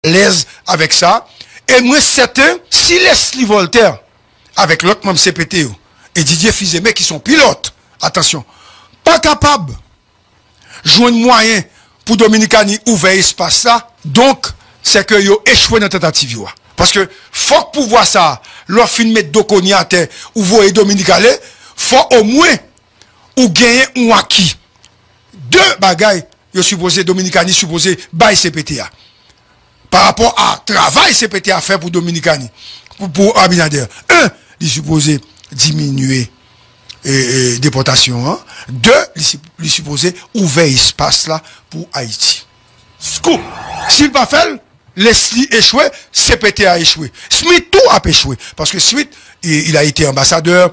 l'aise avec ça. Et moi, certain, si Leslie Voltaire, avec l'autre membre CPT, et Didier Fizemé, qui sont pilotes, attention, pas capable, jouer un moyen pour Dominicani ouvrir espace là, donc, c'est que yo échoué dans la tentative. Parce que, faut que pour voir ça, leur film mettre Dokoni à terre, ou voyez Dominicani, faut au moins, ou gagner ou acquis. Deux bagailles, yo supposé, Dominicani supposé, bail CPTA. Par rapport à travail CPT a fait pour Dominicani, pour Abinader. Un, il est supposé diminuer déportation. Hein. Deux, il est supposé ouvrir espace là pour Haïti. Scoop. S'il pas fait, Leslie échoué, CPT a échoué. Smith tout a échoué. Parce que Smith, il a été ambassadeur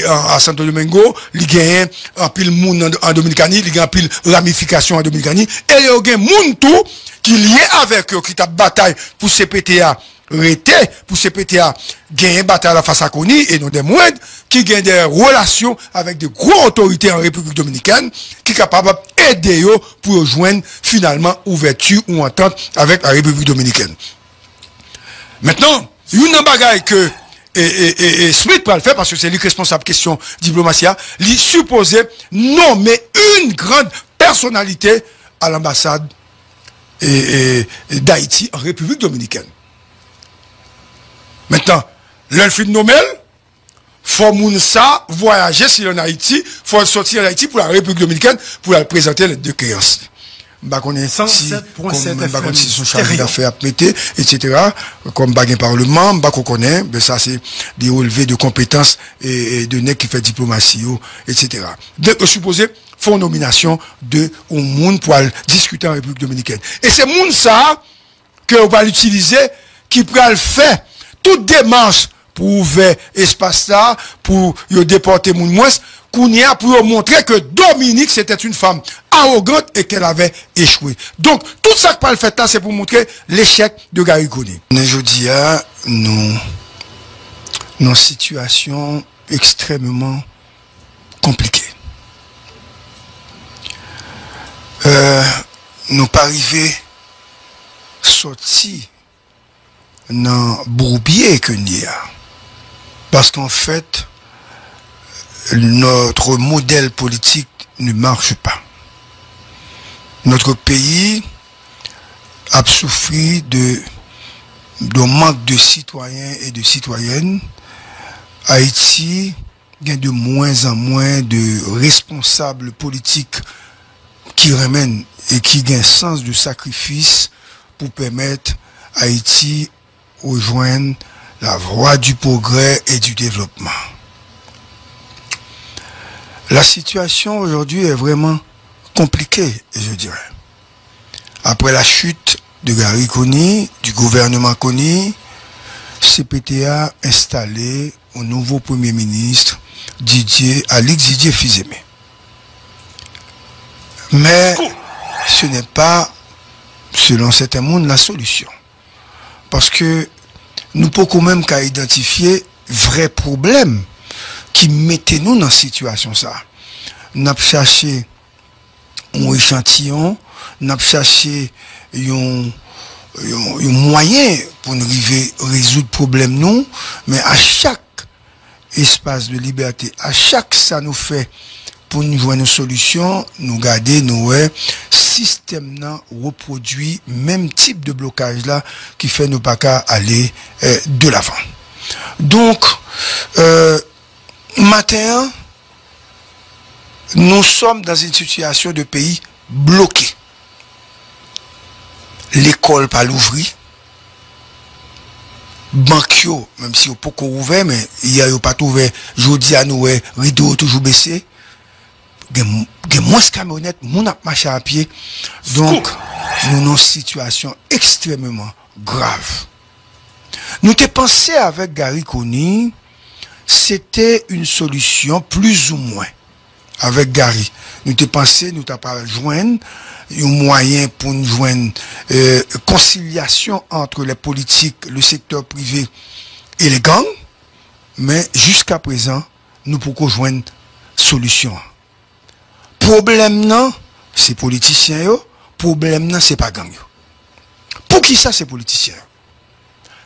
à Santo Domingo, il gagne un pile monde en Dominicanie, il gagne un pile ramification en Dominicanie, et il y a un monde tout qui lié avec eux, qui t'a bataille pour CPTA rété, pour CPTA gagner bataille la face à Kony, et non des moindres, qui gagnent des relations avec de grosses autorités en République Dominicaine, qui sont capables d'aider eux pour joindre finalement ouverture ou entente avec la République Dominicaine. Maintenant, une bagaille que Smith peut le faire parce que c'est lui responsable question diplomatie, il supposé nommer une grande personnalité à l'ambassade d'Haïti en République Dominicaine. Maintenant, l'elfine Nomel, faut ça voyager sur en Haïti, faut sortir en Haïti pour la République Dominicaine pour la présenter les deux créances. Bah connaît si son chargé d'affaires à péter, etc. Comme baguette parlement, bah qu'on connaît, ben ça c'est des relevés de compétences et de nèg qui fait diplomatie, etc. Donc supposé font nomination de au monde pour discuter en République Dominicaine. Et c'est monde ça que on va l'utiliser qui pourra le faire toute démarche pour ouvrir espace là pour déporter moun moins Kounia pour montrer que Dominique c'était une femme arrogante et qu'elle avait échoué. Donc tout ça que pas le fait là c'est pour montrer l'échec de Gary Coney. Aujourd'hui nous une situation extrêmement compliquée. Nous pas arrivé sorti dans bourbier que n'y a. Parce qu'en fait, notre modèle politique ne marche pas. Notre pays a souffert de manque de citoyens et de citoyennes. Haïti a de moins en moins de responsables politiques qui ramènent et qui ont un sens de sacrifice pour permettre à Haïti rejoindre la voie du progrès et du développement. La situation aujourd'hui est vraiment compliquée, je dirais. Après la chute de Gary Coney, du gouvernement Coney, CPTA a installé un nouveau Premier ministre, Alix Didier Fizemé. Mais ce n'est pas, selon certains mondes, la solution. Parce que nous pouvons quand même qu'à identifier vrais problèmes qui mettaient nous dans cette situation. Nous avons cherché un échantillon, nous avons cherché un moyen pour nous résoudre le problème, nous, mais à chaque espace de liberté, à chaque ça nous fait pour nous jouer une solution, nous garder nos système reproduit même type de blocage là qui fait nous pas qu'à aller de l'avant. Donc matin nous sommes dans une situation de pays bloqué. L'école pas l'ouvrir. Banquio, même si on peut ouvert mais il y a pas ouvert, jodi à nous rideau toujours baissé. Gen moins camionnettes, moun ap marché à pied. Donc, nous avons une situation extrêmement grave. Nous t'ai pensé avec Gary Coney, c'était une solution plus ou moins. Avec Gary. Nous t'ai pensé, nous t'ai pas joindre un moyen pour nous joindre conciliation entre les politiques, le secteur privé et les gangs. Mais jusqu'à présent, nous pouvons joindre solution. Problème non, c'est politiciens yo, problème non, c'est pas gang yo. Pour qui Qui ça, ces politiciens?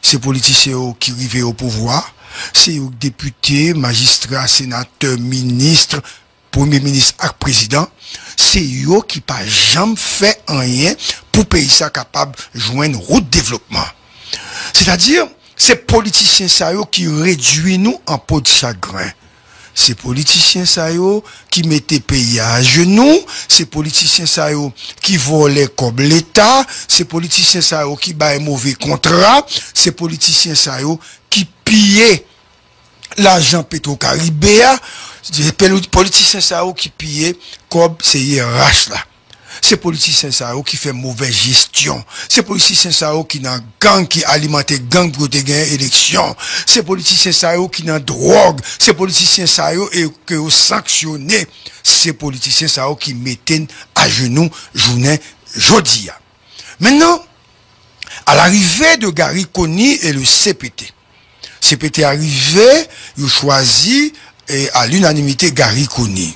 Ces politiciens qui arrivent au pouvoir, c'est aux députés, magistrats, sénateurs, ministres, premier ministre et président, c'est eux qui pas jamais fait rien pour pays ça capable de joindre route de développement. C'est-à-dire, ces politiciens ça qui réduisent nous en peau de chagrin. Ces politiciens ça qui mettaient pays à genoux, ces politiciens ça qui volaient comme l'État, ces politiciens ça qui baillent mauvais contrat, ces politiciens ça qui pillaient l'argent Petro-Caribéa, ces politiciens ça qui pillaient comme c'est IRH là. Ces politiciens ça qui fait mauvaise gestion, ces politiciens ça qui dans gang qui alimente gang pour te gagner élection, ces politiciens ça qui dans drogue, ces politiciens ça et que sanctionner, ces politiciens ça qui mettent à genoux journée jodi. Maintenant, à l'arrivée de Gary Coney et le CPT arrivé, il choisit à l'unanimité Gary Coney.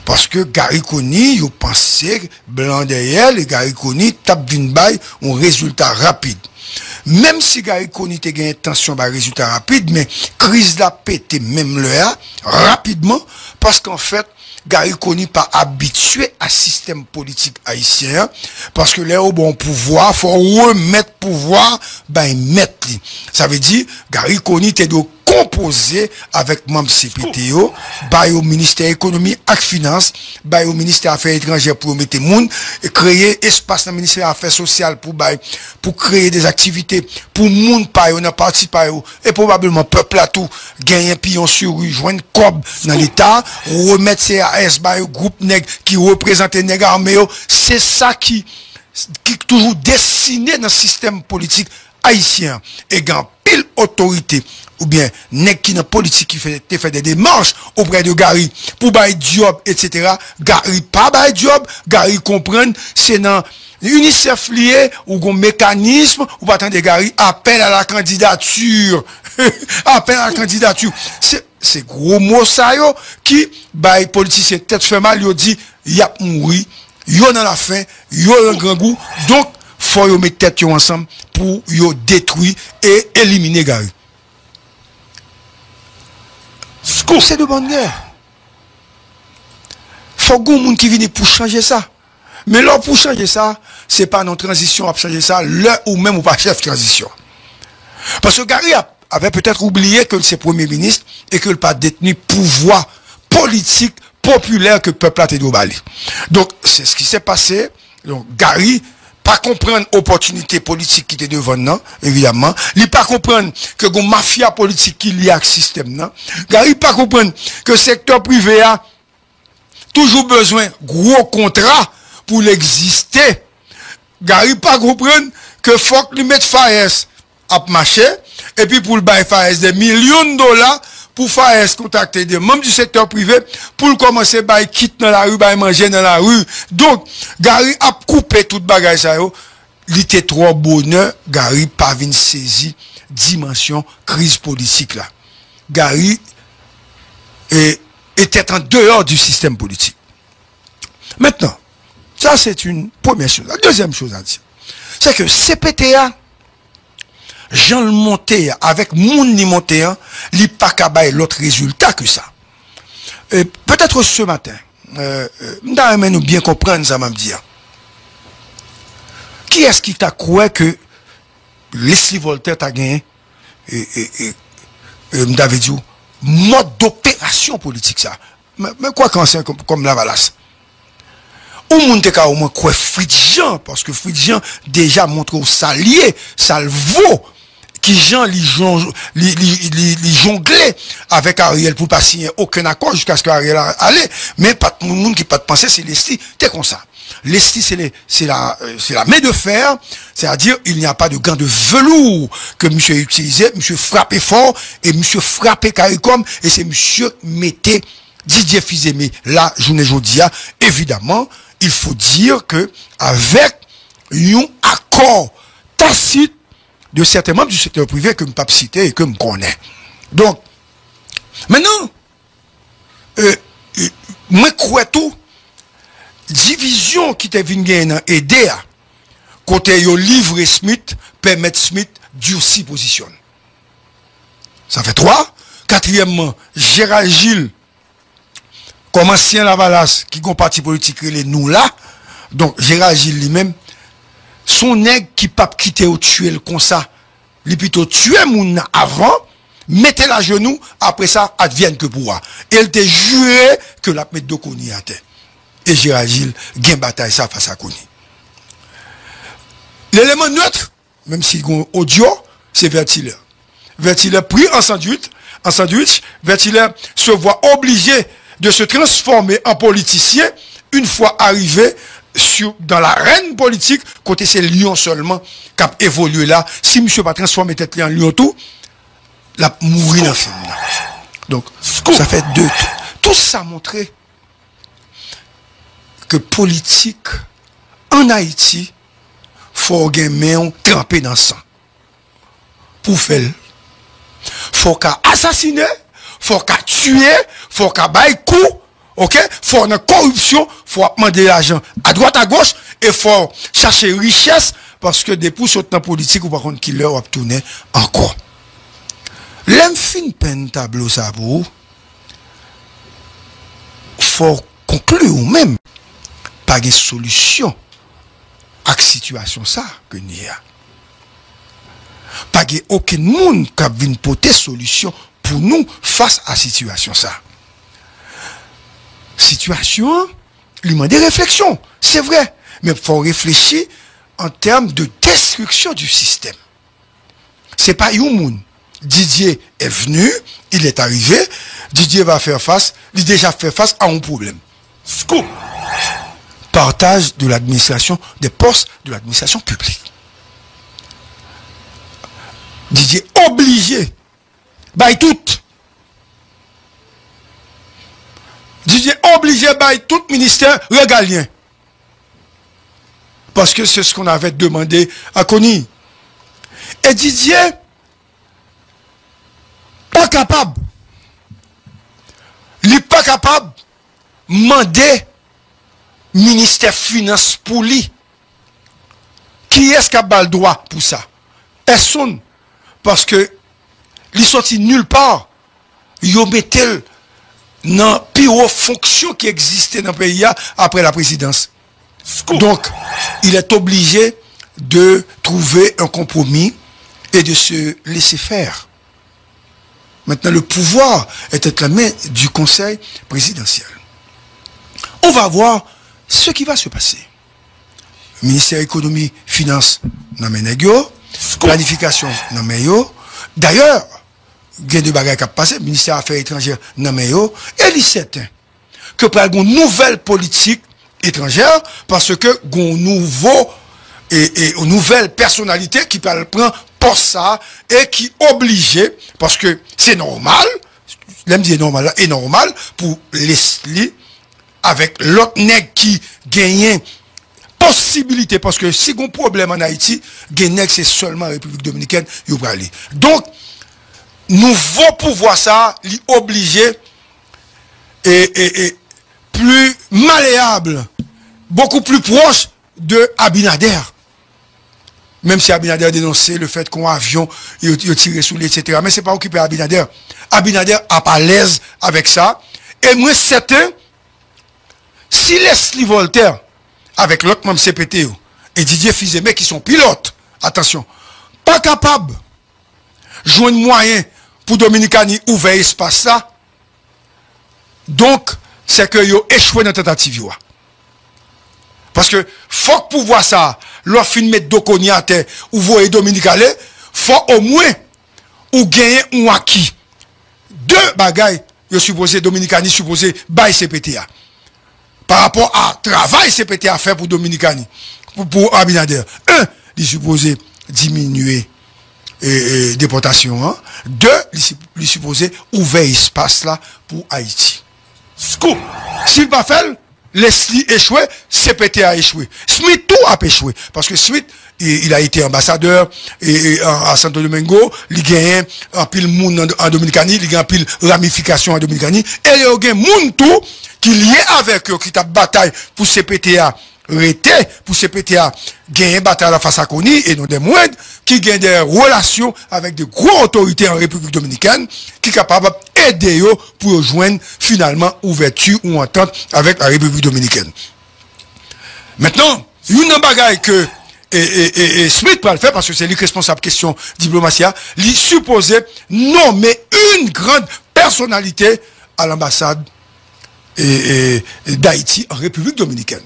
Parce que Gary Coney, il pensait blanc derrière, et Gary Coney tape d'une baille un résultat rapide. Même si Gary Coney te gagne attention par résultat rapide, mais crise la pété même là, rapidement, parce qu'en fait, Gary Coney pas habitué à système politique haïtien, parce que là, au bon pouvoir, faut remettre pouvoir, mettre. Ça veut dire, Gary Coney te doit composé avec membre CPTO, au ministère économie et finance, au ministère affaires étrangères pour mettre moun, et créer espace dans le ministère affaires sociales pour créer des activités pour moun pa yo, nan parti pa yo, et probablement peuple à tout, gagner pillon sur rue, joindre cob dans l'état, remettre CAS groupe nèg qui représente nèg armé, c'est ça qui toujours dessiné dans le système politique haïtien, et gagne pile autorité, ou bien, nèg qui dans politique qui fait des démarches auprès de Gary, pour bail job, etc. Gary pas bail job, Gary comprendre, c'est dans UNICEF lié, ou gon mécanisme, ou pas attendre Gary, appel à la candidature. Appel à la candidature. C'est gros mot ça yo, qui, bail politicien tête fait mal, yo dit, y a mouri, yo dans la fin, yo un grand goût, donc, faut yo mettre tête yo ensemble, pour yo détruire et éliminer Gary. C'est de bonne guerre. Faut que moun qui vienne pour changer ça. Mais là, pour changer ça, c'est pas notre transition à changer ça, là ou même ou pas chef transition. Parce que Gary avait peut-être oublié que c'est premier ministre et que le pas détenu pouvoir politique populaire que le peuple a été dobalé. Donc, c'est ce qui s'est passé. Donc, Gary, pas comprendre opportunité politique qui était devant nous, évidemment. Il pas comprendre que gon mafia politique qui lié à ce système, non. Gary pas comprendre que le secteur privé a toujours besoin gros contrat pour l'exister. Gary pas comprendre que faut qu'il mette FAES à marcher, et puis pour le bail FAES des millions de dollars, pour FAES contacter des membres du secteur privé, pour commencer à quitter dans la rue, manger dans la rue. Donc, Gary a coupé toute bagage ça yo. Il était trop bonheur, Gary pas vinn saisi dimension crise politique là. Gary était en dehors du système politique. Maintenant, ça c'est une première chose. La deuxième chose à dire, c'est que CPTA, Jean le monté avec moun ni monté, li pas kabay l'autre résultat que ça. Peut-être ce matin, nous bien comprendre ça m'a dire. Qui est-ce qui t'a cru que Leslie Voltaire t'a gagné m'avait dit mode d'opération politique ça. Mais quoi qu'en c'est comme la valasse. Ou moun te ka au moins quoi Fridjian parce que Fridjian déjà montre au salier, ça le vaut. Qui Jean li jonglait avec Ariel pour pas signer aucun accord jusqu'à ce qu'Ariel allait, mais pas tout le monde qui pas de penser c'est Leslie, t'es comme ça. Leslie c'est la main de fer, c'est-à-dire il n'y a pas de gants de velours que monsieur utilisait, monsieur frappait fort et monsieur frappait CARICOM et c'est monsieur mettait Didier Fils-Aimé la journée jodia. Évidemment, il faut dire que avec un accord tacite de certains membres du secteur privé que je ne peux pas citer et que je connais. Donc, maintenant, moi, crois tout, division qui t'est venue aider à côté yo livre Smith, permet Smith durci position. Ça fait 3. Quatrièmement, Gérald Gilles, comme ancien Lavalas, qui est un parti politique, les nous là. Donc, Gérald Gilles lui-même, son nègre qui pas quitter ou tuer le comme ça, lui plutôt tuer moun avant, mettez la genou, après ça, advienne que pouvoir. Et elle te juré que la mettre de Kony à terre. Et Gérald Gilles, gain bataille ça face à Kony. L'élément neutre, même si il y a audio, c'est Vertiller. Vertiller pris en sandwich, Vertiller se voit obligé de se transformer en politicien une fois arrivé dans l'arène politique, côté c'est Lyon seulement qui a évolué là. Si monsieur pas transformé tête en Lyon tout, la mourir dans film. Donc, ça fait 2. Tout ça montré que politique en Haïti, faut gagner trempé dans le sang. Pour faire, faut qu'à assassiner, faut qu'à tuer, faut qu'à bailler coup, ok? Faut une corruption, faut demander l'argent à droite à gauche, et faut chercher richesse, parce que des pouces au temps politique, ou par contre, qui leur a tourné encore. L'homme fin peine tableau ça pour faut conclure ou même pas de solution à la situation ça que nous a. Pas de aucun monde qui vient porter solution pour nous face à la situation ça. Situation, lui demande des réflexions, c'est vrai, mais il faut réfléchir en termes de destruction du système. C'est pas un monde. Didier est venu, il est arrivé, Didier va faire face, il déjà fait face à un problème. Scoop. Partage de l'administration, des postes de l'administration publique. Didier obligé, by tout. Didier obligé by tout ministère régalien. Parce que c'est ce qu'on avait demandé à Kony. Et Didier, pas capable. Il n'est pas capable de demander ministère finance pour lui. Qui est-ce qui a le droit pour ça? Personne. Parce que il sorti nulle part. Il mettait dans la pire fonction qui existait dans le pays après la présidence. Donc, il est obligé de trouver un compromis et de se laisser faire. Maintenant, le pouvoir est entre la main du Conseil présidentiel. On va voir ce qui va se passer. Ministère économie, finance, non mais planification, non mais d'ailleurs, il y a des bagages qui ont passé, ministère affaires étrangères, non mais et il est certain que pour une nouvelle politique étrangère, parce que une nouvelle personnalité qui peut prendre pour ça et qui obligé, parce que c'est normal, l'aime dire normal, est normal pour Leslie avec l'autre nègre qui gagne possibilité, parce que si un problème en Haïti, nègre c'est seulement la République Dominicaine, il va aller. Donc, nouveau pouvoir ça, il obligé et plus malléable, beaucoup plus proche de Abinader. Même si Abinader a dénoncé le fait qu'on avion, il tiré sous lui, etc. Mais c'est pas occupé Abinader. Abinader a pas l'aise avec ça. Et moi, certain, si Leslie Voltaire, avec l'autre membre CPT, et Didier Fils-Aimé, qui sont pilotes, attention, pas capable, jouer un moyen pour Dominicani ouvrir espace là, donc, c'est que yo échoué dans la tentative. Parce que, faut que pour voir ça, leur fin mettre Dokoni à terre, ou voyez Dominicain, faut au moins, ou gagner ou acquis. 2 bagailles, yo supposé Dominicani, supposé bail CPTA. Par rapport à travail CPTA fait pour Dominicani, pour Abinader. 1, il supposé diminuer déportation. 2, il supposé ouvrir espace là pour Haïti. Scoop. S'il pas fait, Leslie échoué, CPT a échoué. Smith tout a échoué. Parce que Smith, il a été ambassadeur à Santo Domingo, il gagne un pile monde en Dominicanie, il gagne un pile ramification en Dominicanie, et il y a un monde tout qui lié avec eux, qui t'a bataille pour CPTA rété pour CPTA gagner bataille face à Kony et non des moindres qui gagnent des relations avec de grosses autorités en République Dominicaine qui sont capables d'aider pour rejoindre finalement ouverture ou entente avec la République Dominicaine. Maintenant, une bagaille que Smith peut le faire parce que c'est lui responsable question diplomatie, lui supposait nommer une grande personnalité à l'ambassade d'Haïti en République Dominicaine.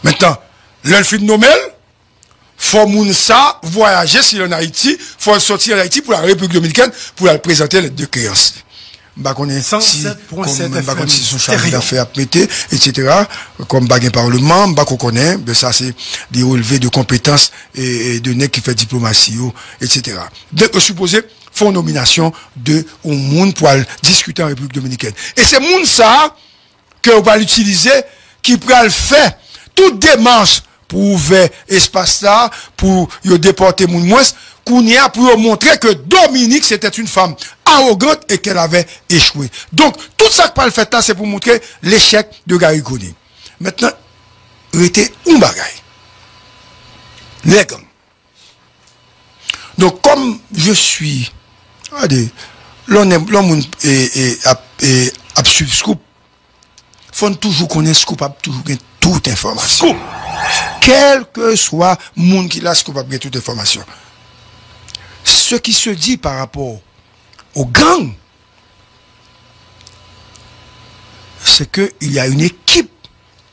Maintenant, l'elfine Nomel, faut Mounsa voyager sur en Haïti, faut sortir en Haïti pour la République Dominicaine pour la présenter les deux créances. Bah qu'on est 107.7 si son chargé d'affaires à péter, etc. Comme baguette parlement, bah qu'on connaît, ben ça c'est des relevés de compétences et de nèg qui fait diplomatie, etc. Donc supposé font nomination de un monde pour discuter en République Dominicaine. Et c'est monde ça que on va l'utiliser qui pourra le faire toute démarche pour ouvrir espace là pour yo déporter moun moins qu'on y a pour montrer que Dominique c'était une femme arrogante et qu'elle avait échoué. Donc tout ça que pas le fait là c'est pour montrer l'échec de Gary Kony. Maintenant était un bagay. Les gangs. Donc comme je suis l'homme et scoop faut toujours connaître scoop toujours gagner toute information. Scoop. Quel que soit monde qui l'a scoop gagner toute information. Ce qui se dit par rapport aux gangs, c'est que il y a une équipe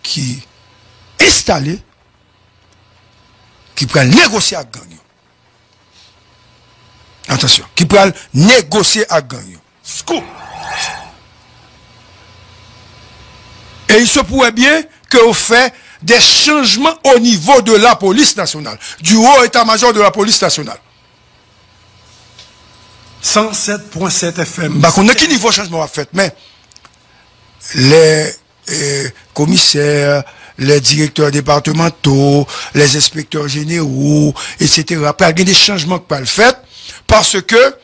qui est installée qui peut négocier avec gang. Attention, qui peut négocier avec gang. Scoop. Et il se pourrait bien que vous fait des changements au niveau de la police nationale, du haut état-major de la police nationale. 107.7 FM. Bah, qu'on a quel niveau de changement à fait, mais les commissaires, les directeurs départementaux, les inspecteurs généraux, etc. Après, il y a des changements qui peuvent le faire parce que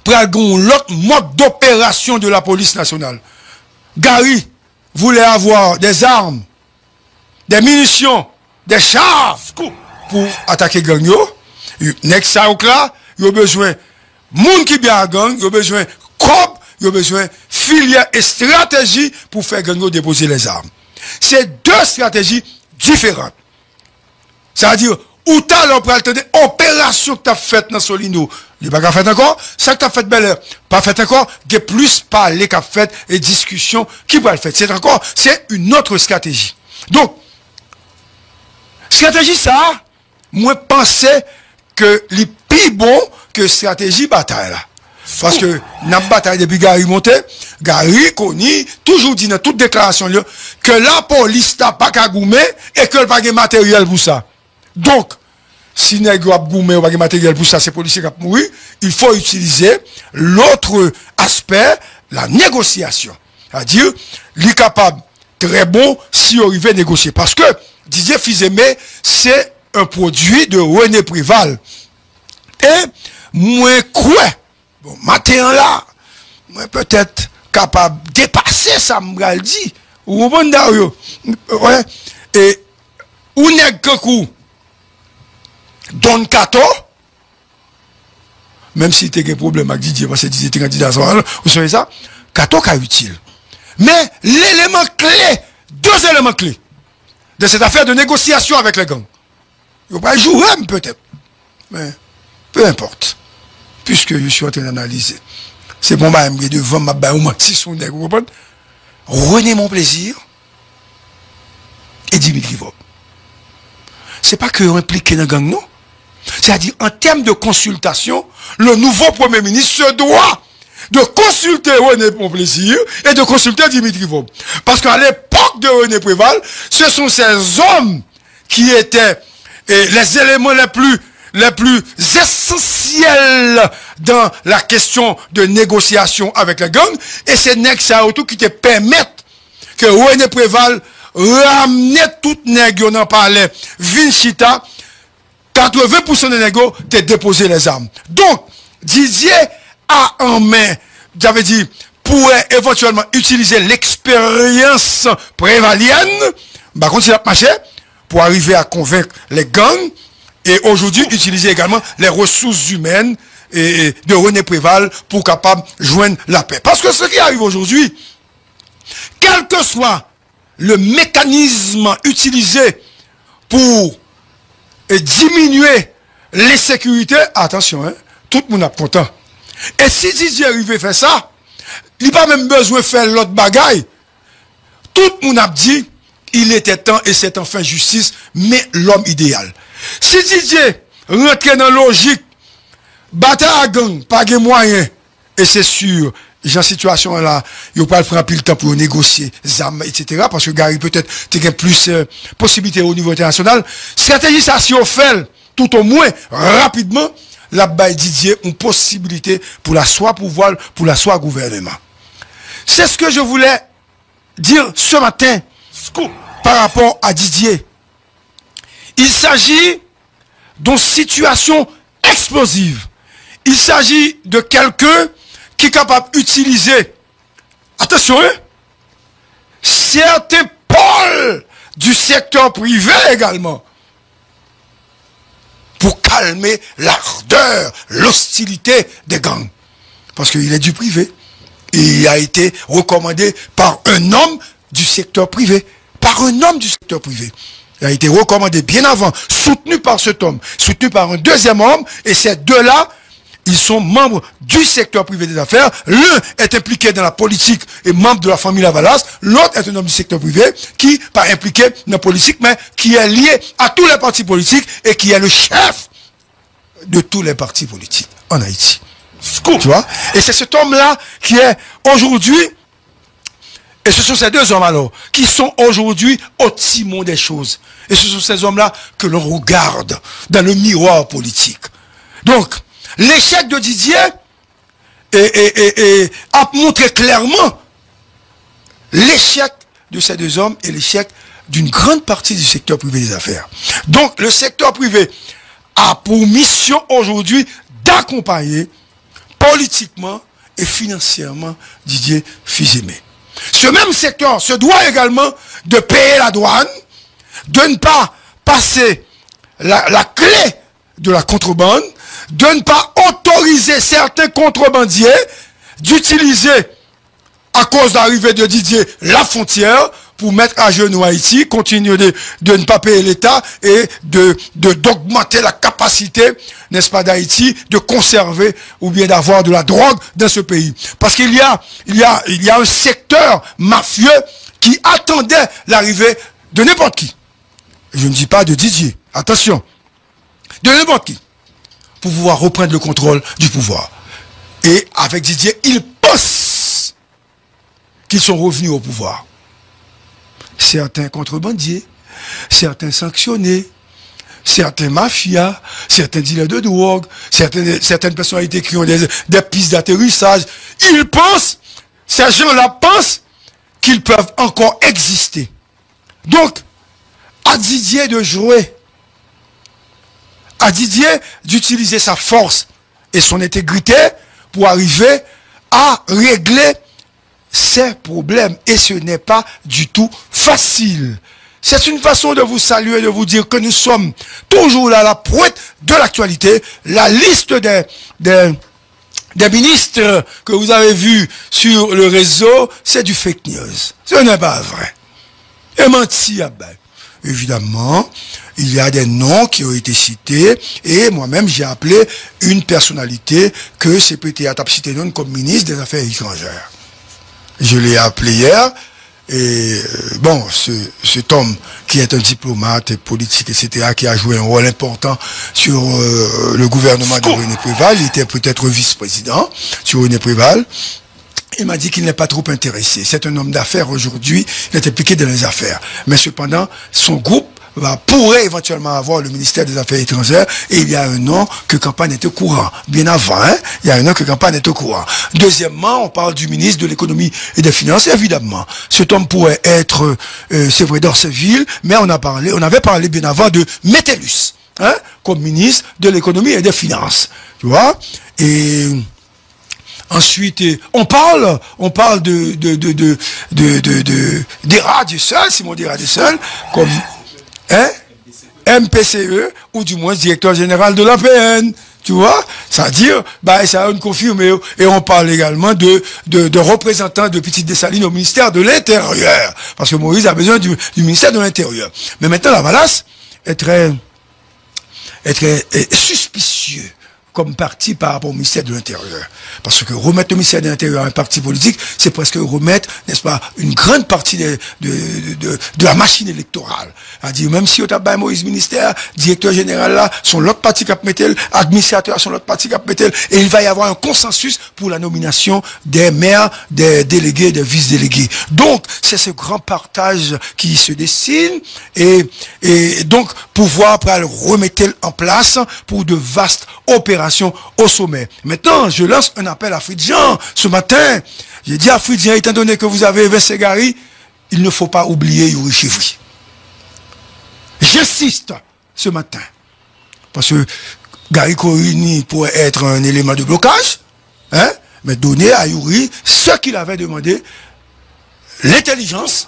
pour l'autre mode d'opération de la police nationale. Gary voulait avoir des armes, des munitions, des chars pour attaquer gang yo. Next ça là, il a besoin moun qui bien à gang, il a besoin cob, il a besoin filière et stratégie pour faire gang yo déposer les armes. C'est deux stratégies différentes. C'est-à-dire ou t'as l'opération opération que t'as faite dans Solino, il pas fait encore, ça que t'as fait belle, pas fait encore, il y a plus parler qu'a fait et discussion qui va le faire. C'est une autre stratégie. Donc stratégie ça, moi pensais que les plus bon que stratégie bataille là. Parce que n'a bataille depuis Gary monté, Gary Kony toujours dit dans toute déclaration là que la police n'a pas qu'à goumer et que pas de matériel pour ça. Donc si nèg a goumer ou pas de matériel pour ça, c'est policier qui a mouru, il faut utiliser l'autre aspect, la négociation. C'est-à-dire, il est capable très bon si on arrive à négocier parce que Didier Fils-Aimé, c'est un produit de René Préval. Et moi quoi bon matin là, moi peut-être capable de dépasser ça m'gal dit ou bon Dario. Ouais. Et ou nèg kankou Don Kato, même si tu as un problème avec Didier, parce que Didier était candidat, vous savez ça, Kato est utile. Mais l'élément clé, deux éléments clés de cette affaire de négociation avec les gangs, il ne va pas jouer peut-être, mais peu importe, puisque je suis en train d'analyser. C'est bon, bah, je devant ma bain ou ma tisson, vous comprenez? René Mon Plaisir et Dimitri Vob. C'est pas que impliqué dans le gang, non? C'est-à-dire, en termes de consultation, le nouveau Premier ministre se doit de consulter René Mon Plaisir et de consulter Dimitri Vob. Parce qu'à l'époque de René Préval, ce sont ces hommes qui étaient les éléments les plus essentiels dans la question de négociation avec les gangs. Et c'est ça autour qui te permettent que René Préval ramener tout nègre, on en parlait, Vinchita, 80% des négos, t'es déposé les armes. Donc, Didier a en main, j'avais dit, pourrait éventuellement utiliser l'expérience prévalienne, bah, quand il a marché, pour arriver à convaincre les gangs, et aujourd'hui utiliser également les ressources humaines et de René Préval pour capable joindre la paix. Parce que ce qui arrive aujourd'hui, quel que soit le mécanisme utilisé pour diminuer l'insécurité, attention, hein, tout le monde est content. Et si Didier arrive à faire ça, il n'a pas même besoin de faire l'autre bagaille. Tout le monde a dit, il était temps et c'est enfin justice, mais l'homme idéal. Si Didier rentre dans la logique, bataille à gang, pas de moyens, et c'est sûr, dans cette situation-là, il ne va pas prendre plus le temps pour négocier, etc. Parce que Gary peut-être a plus possibilités au niveau international. Stratégie, ça, si on fait, tout au moins, rapidement, là-bas, Didier, une possibilité pour la soit pouvoir, pour la soit gouvernement. C'est ce que je voulais dire ce matin, par rapport à Didier. Il s'agit d'une situation explosive. Il s'agit de quelqu'un qui est capable d'utiliser, attention, hein, certains pôles du secteur privé également, pour calmer l'ardeur, l'hostilité des gangs. Parce qu'il est du privé. Et il a été recommandé par un homme du secteur privé. Par un homme du secteur privé. Il a été recommandé bien avant, soutenu par cet homme, soutenu par un deuxième homme, et ces deux-là, ils sont membres du secteur privé des affaires. L'un est impliqué dans la politique et membre de la famille Lavalas. L'autre est un homme du secteur privé qui, pas impliqué dans la politique, mais qui est lié à tous les partis politiques et qui est le chef de tous les partis politiques en Haïti. Tu vois? Et c'est cet homme-là qui est aujourd'hui, et ce sont ces deux hommes alors, qui sont aujourd'hui au timon des choses. Et ce sont ces hommes-là que l'on regarde dans le miroir politique. Donc, l'échec de Didier a montré clairement l'échec de ces deux hommes et l'échec d'une grande partie du secteur privé des affaires. Donc, le secteur privé a pour mission aujourd'hui d'accompagner politiquement et financièrement Didier Fils-Aimé. Ce même secteur se doit également de payer la douane, de ne pas passer la clé de la contrebande, de ne pas autoriser certains contrebandiers d'utiliser, à cause d'arrivée de Didier, la frontière pour mettre à genoux Haïti, continuer de ne pas payer l'État et d'augmenter la capacité, n'est-ce pas, d'Haïti de conserver ou bien d'avoir de la drogue dans ce pays. Parce qu'il y a un secteur mafieux qui attendait l'arrivée de n'importe qui. Je ne dis pas de Didier, attention, de n'importe qui, pour pouvoir reprendre le contrôle du pouvoir. Et avec Didier, ils pensent qu'ils sont revenus au pouvoir. Certains contrebandiers, certains sanctionnés, certains mafias, certains dealers de drogue, certaines personnalités qui ont des pistes d'atterrissage, ils pensent, ces gens-là pensent qu'ils peuvent encore exister. Donc, à Didier de jouer, à Didier d'utiliser sa force et son intégrité pour arriver à régler ces problèmes. Et ce n'est pas du tout facile. C'est une façon de vous saluer, de vous dire que nous sommes toujours là à la pointe de l'actualité. La liste des ministres que vous avez vus sur le réseau, c'est du fake news. Ce n'est pas vrai. Et menti à ben. Évidemment, il y a des noms qui ont été cités et moi-même j'ai appelé une personnalité que CPT a cité comme ministre des Affaires étrangères. Je l'ai appelé hier et bon, cet homme qui est un diplomate politique, etc., qui a joué un rôle important sur le gouvernement de René Préval, il était peut-être vice-président sur René Préval. Il m'a dit qu'il n'est pas trop intéressé. C'est un homme d'affaires aujourd'hui, il est impliqué dans les affaires. Mais cependant, son groupe pourrait éventuellement avoir le ministère des Affaires étrangères et il y a un an que Campagne est au courant. Bien avant, hein, il y a un an que Campagne est au courant. Deuxièmement, on parle du ministre de l'économie et des finances, évidemment. Cet homme pourrait être, c'est vrai, d'Orceville, mais on avait parlé bien avant de Métellus, hein, comme ministre de l'économie et des finances. Tu vois? Et Ensuite, on parle des radios seuls, Simon des radios seuls, comme, MPCE, ou du moins directeur général de l'APN. Tu vois, c'est-à-dire, ça a une confirmée. Et on parle également de représentants de Petite Dessalines au ministère de l'Intérieur. Parce que Moïse a besoin du ministère de l'Intérieur. Mais maintenant, la Valace est très suspicieux comme parti par rapport au ministère de l'Intérieur. Parce que remettre le ministère de l'Intérieur à un parti politique, c'est presque remettre, n'est-ce pas, une grande partie de la machine électorale. C'est-à-dire, même si on a Moïse ministère, directeur général là, son l'autre parti qui a mettre, administrateur son l'autre parti qui a mettre, et il va y avoir un consensus pour la nomination des maires, des délégués, des vice-délégués. Donc, c'est ce grand partage qui se dessine, et donc, pouvoir remettre en place pour de vastes opérations au sommet. Maintenant, je lance un appel à Fridjan ce matin. J'ai dit à Fridjan, étant donné que vous avez versé Gary, il ne faut pas oublier Yuri Chivry. J'insiste ce matin. Parce que Gary Korini pourrait être un élément de blocage, mais donner à Yuri ce qu'il avait demandé, l'intelligence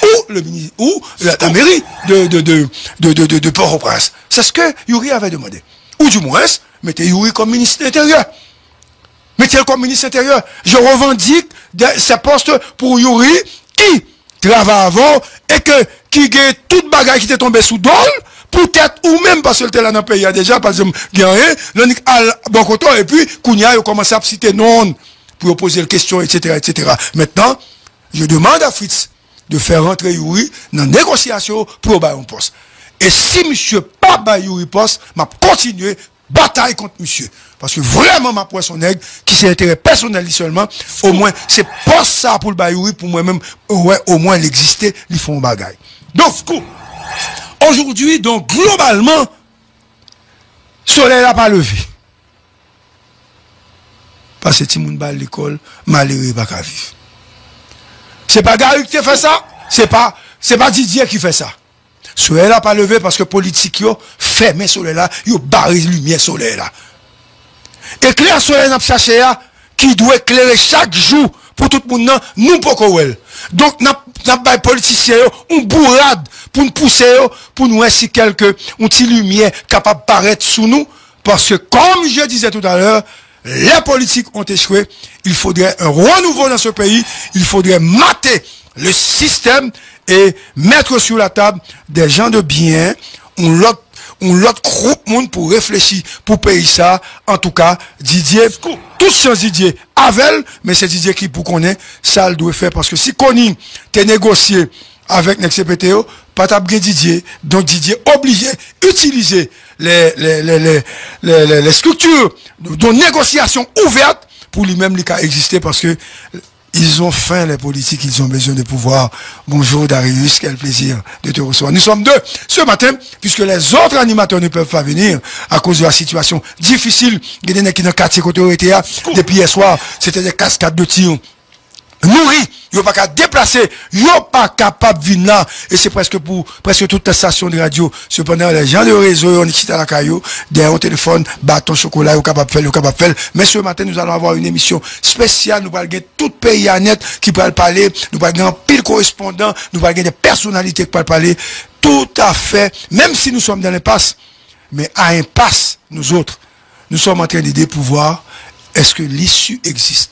ou la mairie de Port-au-Prince. C'est ce que Yuri avait demandé. Ou du moins, mettez Yuri comme ministre de l'Intérieur. Mettez-le comme ministre de l'Intérieur. Je revendique ces postes pour Yuri qui travaille avant et qui gagne toute bagaille qui était tombée sous dol, peut-être ou même parce que le là dans le pays a déjà, parce que gagné, l'on bon côté, et puis Kounia a commencé à citer non pour poser les questions, etc., etc. Maintenant, je demande à Fritz de faire rentrer Yuri dans la négociation pour avoir un poste. Et si monsieur pas ba Yuri poste, m'a continué bataille contre monsieur. Parce que vraiment ma poisson nègre, qui s'est intérêt personnel seulement, au moins, c'est pas ça pour le ba Yuri, pour moi-même, ouais, au moins l'exister, ils font bagaille. Donc, aujourd'hui, donc, globalement, soleil n'a pas levé. Parce que si moun ba l'école, malheureux pas qu'à vivre. C'est pas Gary qui fait ça, c'est pas Didier qui fait ça. Soleil n'a pas levé parce que politique yo fermé soleil là, yo barré lumière soleil là. Éclair soleil n'a cherché là qui doit éclairer chaque jour pour tout le monde nous pas well. Donc n'a pas politiciens on bourrade pour nous pousser pour nous ainsi quelque un petit lumière capable paraître sous nous parce que comme je disais tout à l'heure, les politiques ont échoué, il faudrait un renouveau dans ce pays, il faudrait mater le système et mettre sur la table des gens de bien, l'autre groupe monde pour réfléchir, pour payer ça. En tout cas, Didier, tout sans Didier, Avel, mais c'est Didier qui pour connaître, ça le doit faire, parce que si Connie t'es négocié avec NexCPTO, pas t'as bien Didier, donc Didier obligé d'utiliser les structures de négociation ouvertes pour lui-même lui exister, parce que ils ont faim, les politiques, ils ont besoin de pouvoir. Bonjour Darius, quel plaisir de te recevoir. Nous sommes deux ce matin, puisque les autres animateurs ne peuvent pas venir à cause de la situation difficile. Il y a des gens qui dans le quartier côté depuis hier soir, c'était des cascades de tirs. Nourri, yo pas qu'à déplacer, yo pas capable de venir là, et c'est presque pour toute la station de radio. Cependant, les gens de réseau, on est à la caillou, derrière au téléphone, bâton chocolat, yo capable de faire, Mais ce matin, nous allons avoir une émission spéciale, nous allons gagner tout pays à net qui peut parler, nous allons gagner un pile correspondant, nous allons gagner des personnalités qui peuvent parler, tout à fait, même si nous sommes dans l'impasse, mais à impasse, nous autres, nous sommes en train d'aider pour voir, est-ce que l'issue existe?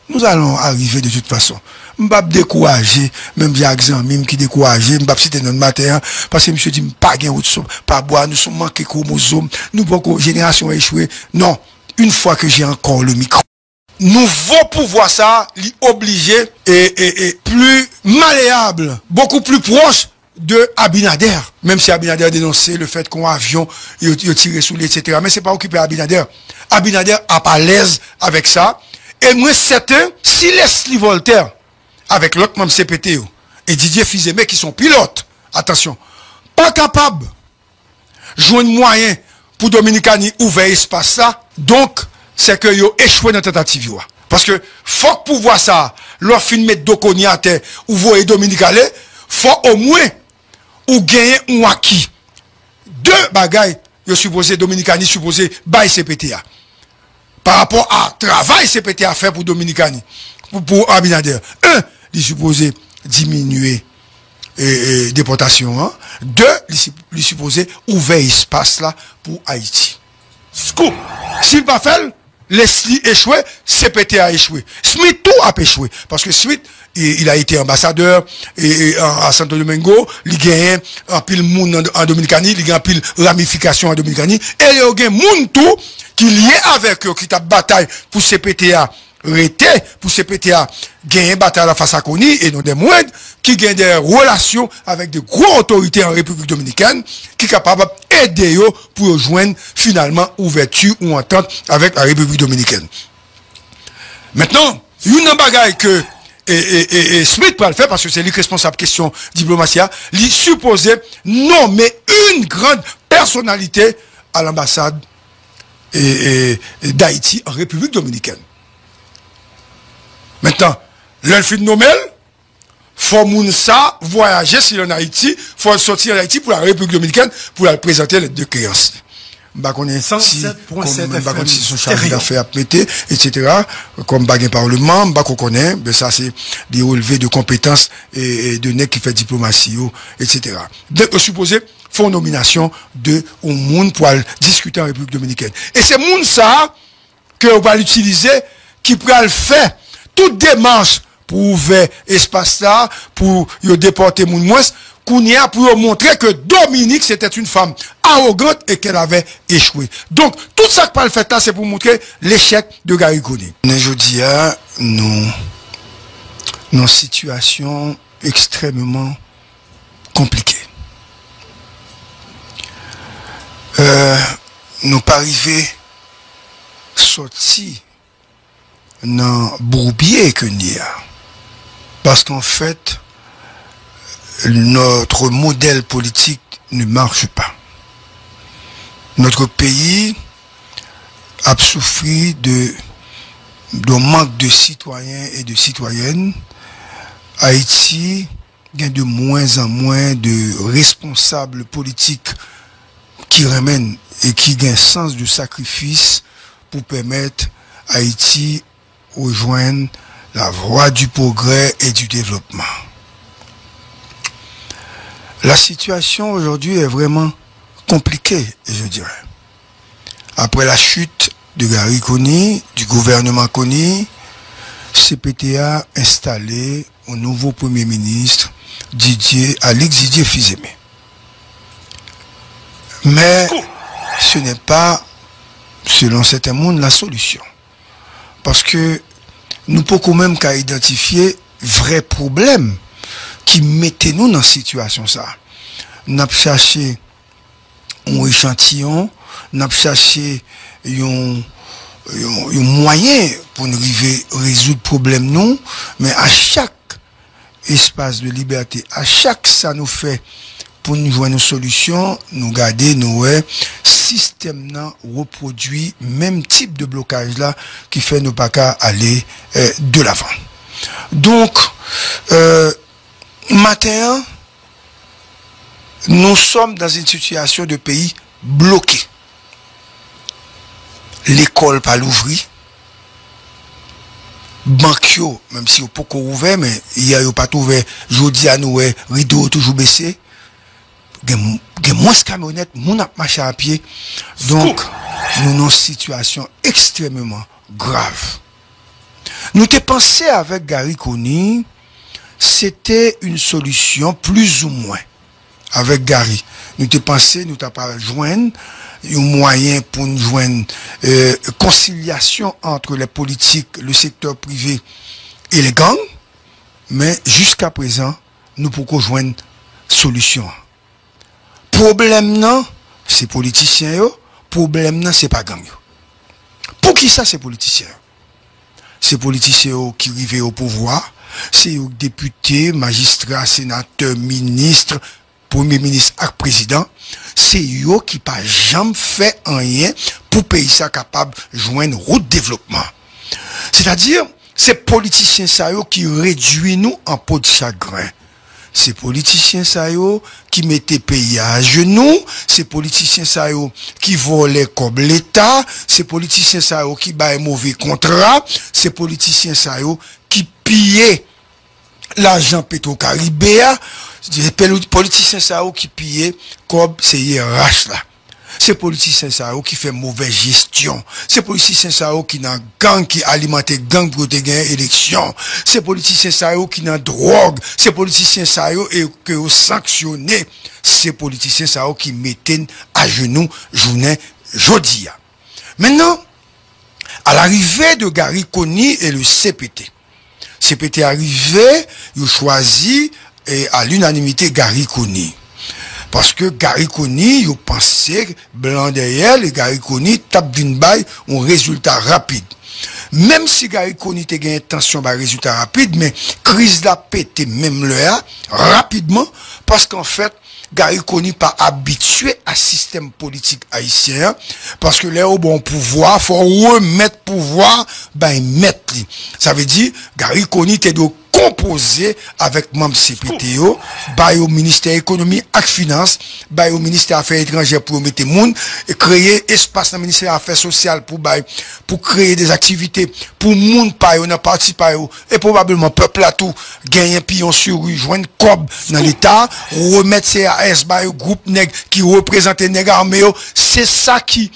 Nous allons arriver de toute façon. M'bap décourager, même j'ai examen qui décourager, m'bap citer notre matin, parce que monsieur dit, pas gain autre pas boire, nous sommes manqués chromosomes, nous pas génération échouée. Non. Une fois que j'ai encore le micro, nouveau pouvoir ça, l'obligé et plus malléable, beaucoup plus proche de Abinader. Même si Abinader a dénoncé le fait qu'on avion, il tiré sous lui, etc. Mais c'est pas occupé Abinader. Abinader a pas l'aise avec ça. Et moi, certain, si Leslie Voltaire, avec l'autre membre CPT, et Didier Fizemé, qui sont pilotes, attention, pas capable, jouer un moyen pour Dominicani ouvrir espace ça, donc, c'est que yo échoué dans la tentative. Parce que, faut que pour voir ça, leur fin mettre Dokoni à terre, ou voyer Dominicani, faut au moins, ou gagner ou acquis. Deux bagailles, yo supposé Dominicani, supposé, by CPTA. par rapport à travail CPTA fait pour Dominicani, pour Abinader. Un, il est supposé diminuer déportation. Hein. Deux, il est supposé ouvrir espace là pour Haïti. Scoop. S'il pas fait, Leslie échoué, CPTA a échoué. Smith tout a échoué. Parce que Smith, il a été ambassadeur à Santo Domingo, il gagne un pile monde en Dominicanie, il gagne un pile ramification en Dominicanie, et il y a un monde tout qui est lié avec eux, qui a bataille pour CPTA rété, pour CPTA gagner bataille face à Kony, et non des moindres, qui gagnent des relations avec de grosses autorités en République Dominicaine, qui sont capables d'aider eux pour rejoindre finalement ouverture ou entente avec la République Dominicaine. Maintenant, une bagaille que Smith peut le faire parce que c'est lui responsable question diplomatie, il supposait nommer une grande personnalité à l'ambassade d'Haïti en République Dominicaine. Maintenant, l'elfine Nomel, faut moun ça voyager sur en Haïti, faut sortir en Haïti pour la République Dominicaine pour la présenter les deux créances. Bah qu'on est si son chargé d'affaires à péter, etc. Comme baguette parlement, bah qu'on connaît, ben ça c'est des relevés de compétences et de nèg qui fait diplomatie, etc. Donc supposé font nomination de un monde pour discuter en République Dominicaine. Et c'est monde ça que on va l'utiliser qui pourra le faire toute démarche pour ouvrir espace là, pour déporter moun moins, qu'on y a pour montrer que Dominique c'était une femme arrogante et qu'elle avait échoué. Donc, tout ça que pas le fait là, c'est pour montrer l'échec de Gary Coney. Je dis à nous, une situation extrêmement compliquée. Nous pas arrivé sorti dans bourbier que n'y a. Parce qu'en fait, notre modèle politique ne marche pas. Notre pays a souffert de manque de citoyens et de citoyennes. Haïti gagne de moins en moins de responsables politiques qui ramènent et qui gagnent sens de sacrifice pour permettre à Haïti rejoindre la voie du progrès et du développement. La situation aujourd'hui est vraiment compliquée, je dirais. Après la chute de Gary Coney, du gouvernement Coney, CPTA a installé un nouveau Premier ministre, Alix Didier Fils-Aimé. Mais ce n'est pas, selon certains mondes, la solution. Parce que nous pouvons même qu'à identifier vrais problèmes qui mettaient nous dans cette situation. Nous avons cherché un échantillon, nous avons cherché un moyen pour nous résoudre le problème, nous, mais à chaque espace de liberté, à chaque ça nous fait pour nous jouer une solution, nous garder nos système là reproduit même type de blocage là qui fait nous pas qu'à aller de l'avant. Donc matin nous sommes dans une situation de pays bloqué. L'école pas l'ouvrir. Banque même si on peut ouvert mais il y a pas ouvert jeudi à nous rideau toujours baissé. Gen moins camionnettes, moun ap marché à pied. Donc, nous avons une situation extrêmement grave. Nous t'ai pensé avec Gary Coney, c'était une solution plus ou moins. Avec Gary. Nous t'ai pensé, nous t'ai pas joindre un moyen pour nous joindre conciliation entre les politiques, le secteur privé et les gangs. Mais jusqu'à présent, nous pouvons joindre solution. Problème non, c'est politiciens yo, problème non, c'est pas gang yo. Pour qui ça c'est politiciens? C'est politiciens qui arrivent au pouvoir, c'est les députés, magistrats, sénateurs, ministres, premier ministre et président, c'est eux qui pas jamais fait rien pour pays ça capable de joindre route développement. C'est-à-dire, c'est politiciens ça yo qui réduit nous en peau de chagrin. c'est politiciens ça yo qui mettaient pays à genoux, c'est politiciens ça yo qui volaient comme l'État, c'est politiciens ça yo qui baillent mauvais contrat, c'est politiciens ça yo qui pillaient l'argent Petro-Caribéa, c'est politiciens ça yo qui pillaient comme c'est IRH là. C'est politiciens ça qui fait mauvaise gestion. C'est politiciens ça qui nan gang qui alimente gang pour te gagner élection. C'est politiciens ça qui nan drogue. C'est politiciens ça et que sanctionné. C'est politiciens ça qui mettent à genoux journée jodi. Maintenant, à l'arrivée de Gary Coney et le CPT. CPT arrivé, il choisit à l'unanimité Gary Coney. Parce que Gary Coney, il pensait blanc derrière, et Gary Coney tape d'une baille un résultat rapide. Même si Gary Coney te gagne intention par résultat rapide, mais crise la pété même là, rapidement, parce qu'en fait, Gary Coney pas habitué à système politique haïtien, parce que là, au bon pouvoir, faut remettre pouvoir, ben, mettre li. Ça veut dire, Gary Coney te doit composé avec membre CPTO, bail au ministère économie et finance, bail au ministère affaires étrangères pour mettre monde et créer espace dans le ministère affaires sociales pour créer des activités pour monde pa yo dans parti pa yo et probablement peuple là tout gagner pion sur rue joindre cob dans l'état remettre CAS bail groupe nèg qui représente nèg armé c'est ça qui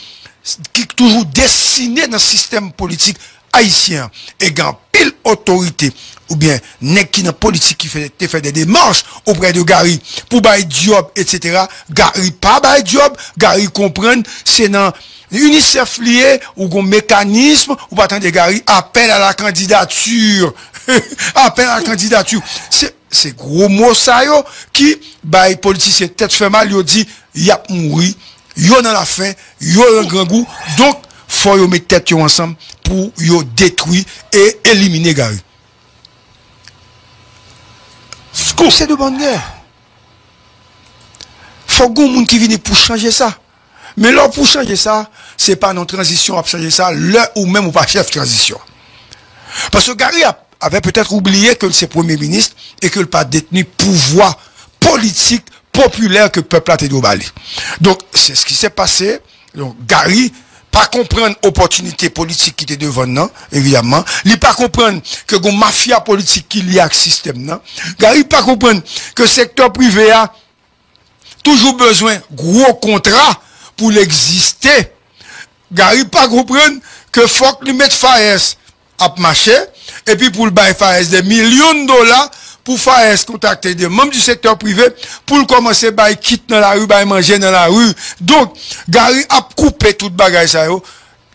toujours dessiné dans le système politique haïtien et gan pile autorité ou bien nèg qui dans politique qui fait des démarches auprès de Gary pour bail job etc. Gary pas bail job, Gary comprendre c'est dans UNICEF lié ou un mécanisme ou pas attendre Gary appel à la candidature appel à la candidature c'est gros mot ça yo qui bail politicien tête fait mal yo dit y a mouri yo dans la fin yo un grand goût donc faut yo mettre tête yo ensemble pour yo détruire et éliminer Gary. C'est de bonne guerre. Faut que moun qui vienne pour changer ça. Mais là pour changer ça, c'est pas notre transition à changer ça, là ou même ou pas chef transition. Parce que Gary avait peut-être oublié que c'est premier ministre et que le pas détenu pouvoir politique populaire que le peuple a été dobalé. Donc c'est ce qui s'est passé. Donc Gary pas comprendre opportunité politique qui était devant nous, évidemment. Il pas comprendre que gon mafia politique qui lié à système non. Gary pas comprendre que secteur privé a toujours besoin gros contrat pour l'exister. Gary pas comprendre que faut que lui mettre FAES à marcher et puis pour le bail FAES des millions de dollars pour FAES contacter des membres du secteur privé pour commencer à quitter dans la rue, à manger dans la rue. Donc, Gary a coupé toute bagage ça yo.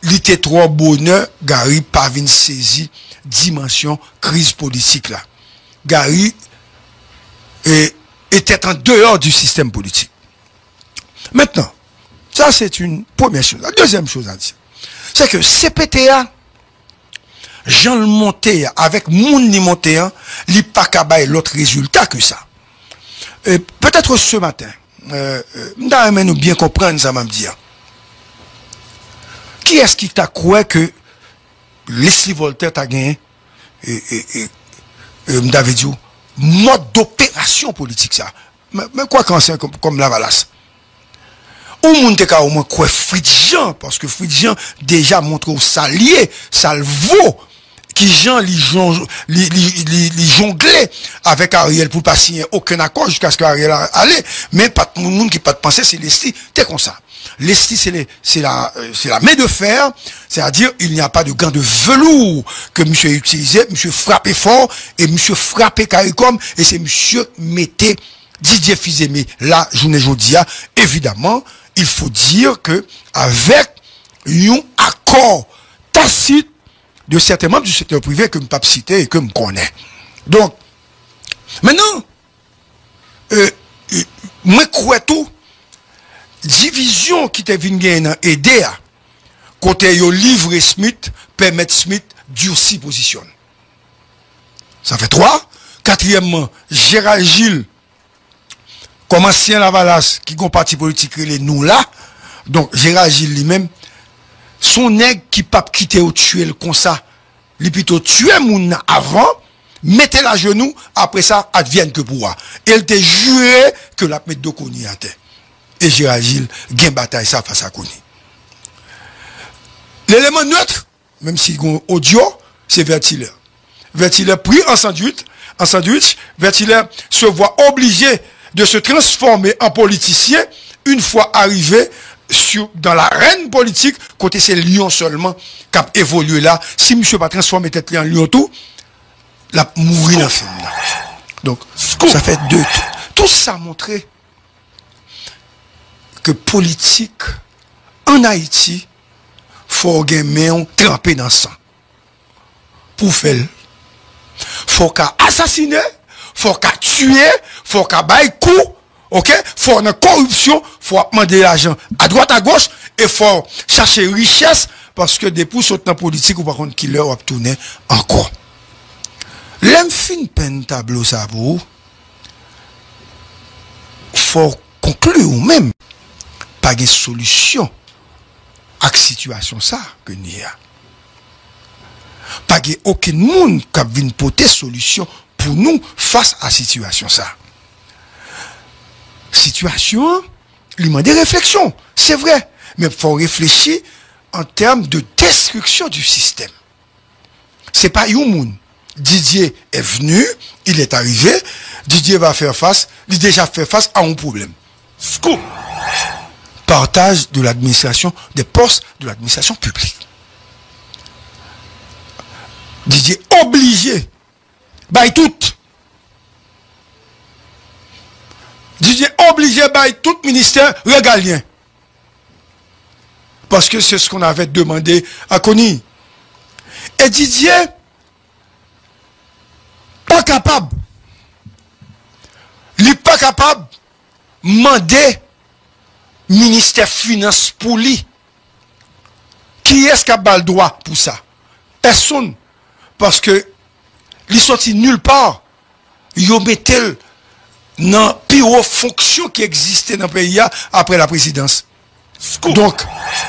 Il était trop bonheur, Gary pas vinn saisi dimension crise politique là. Gary était en dehors du système politique. Maintenant, ça c'est une première chose. La deuxième chose à dire, c'est que CPTA Jean le monté avec moun ni monté li pas kabay l'autre résultat que ça. Peut-être ce matin m'da nous bien comprendre ça m'a dire. Qui est-ce qui t'a cru que Leslie Voltaire t'a gagné m'da dit mode d'opération politique ça. Mais quoi qu'ancien comme Lavalas. Ou moun te ka au moins quoi Fridjean parce que Fridjean déjà montre au salier, salvo qui Jean li jonglait avec Ariel pour pas signer aucun accord jusqu'à ce qu'Ariel allait mais pas tout le monde qui pas de penser c'est Leslie t'es comme ça Leslie c'est la main de fer c'est-à-dire il n'y a pas de gants de velours que monsieur utilisait monsieur frappait fort et monsieur frappait Caricom et c'est monsieur mettait Didier Fils-Aimé la journée jodia évidemment il faut dire que avec un accord tacite de certains membres du secteur privé que je ne peux pas citer et que je connais. Donc, maintenant, moi, crois tout, division qui te vient aider à côté yo livre Smith, permettre Smith durci positionne. Ça fait 3. Quatrièmement, Gérald Gilles, comme ancien Lavalas, qui gon parti politique, les nous là. Donc, Gérald Gilles lui-même, son nègre qui pas quitter ou tuer le comme ça, lui plutôt tuer moun avant, mettez la genou, après ça, advienne que pourra. Elle te juré que la mettre de Kony à terre. Et Gérard Gilles, gain bataille ça face à Kony. L'élément neutre, même si on audio, c'est Vertiller. Vertiller pris en sandwich, Vertiller se voit obligé de se transformer en politicien une fois arrivé dans l'arène politique, côté c'est Lyon seulement qui a évolué là. Si monsieur pas transformé tête en Lyon tout, la mourir dans film là. Donc, ça fait deux. Tout ça montré que politique en Haïti, faut gagner un trempé dans le sang. Pour faire. Faut qu'à assassiner, faut qu'à tuer, faut qu'à bailler coup, ok? Faut une corruption, faut demander l'argent à droite, à gauche, et faut chercher richesse, parce que des pouces dans la politique, ou par contre, qui leur a tourné encore. L'homme fin peine tableau ça pour faut conclure ou même pas de solution à la situation ça que nous y a. Pas de aucun monde qui vient porter solution pour nous face à la situation ça. Situation, lui demande des réflexions, c'est vrai, mais il faut réfléchir en termes de destruction du système. C'est pas un monde. Didier est venu, il est arrivé, Didier va faire face, il a déjà fait face à un problème. Scoop. Partage de l'administration, des postes de l'administration publique. Didier obligé, by tout. Didier obligé by tout ministère régalien. Parce que c'est ce qu'on avait demandé à Kony. Et Didier, pas capable. Il n'est pas capable de demander ministère finance pour lui. Qui est-ce qui a le droit pour ça? Personne. Parce que il sorti nulle part. Il mettait dans la pire fonction qui existait dans le pays après la présidence. Donc,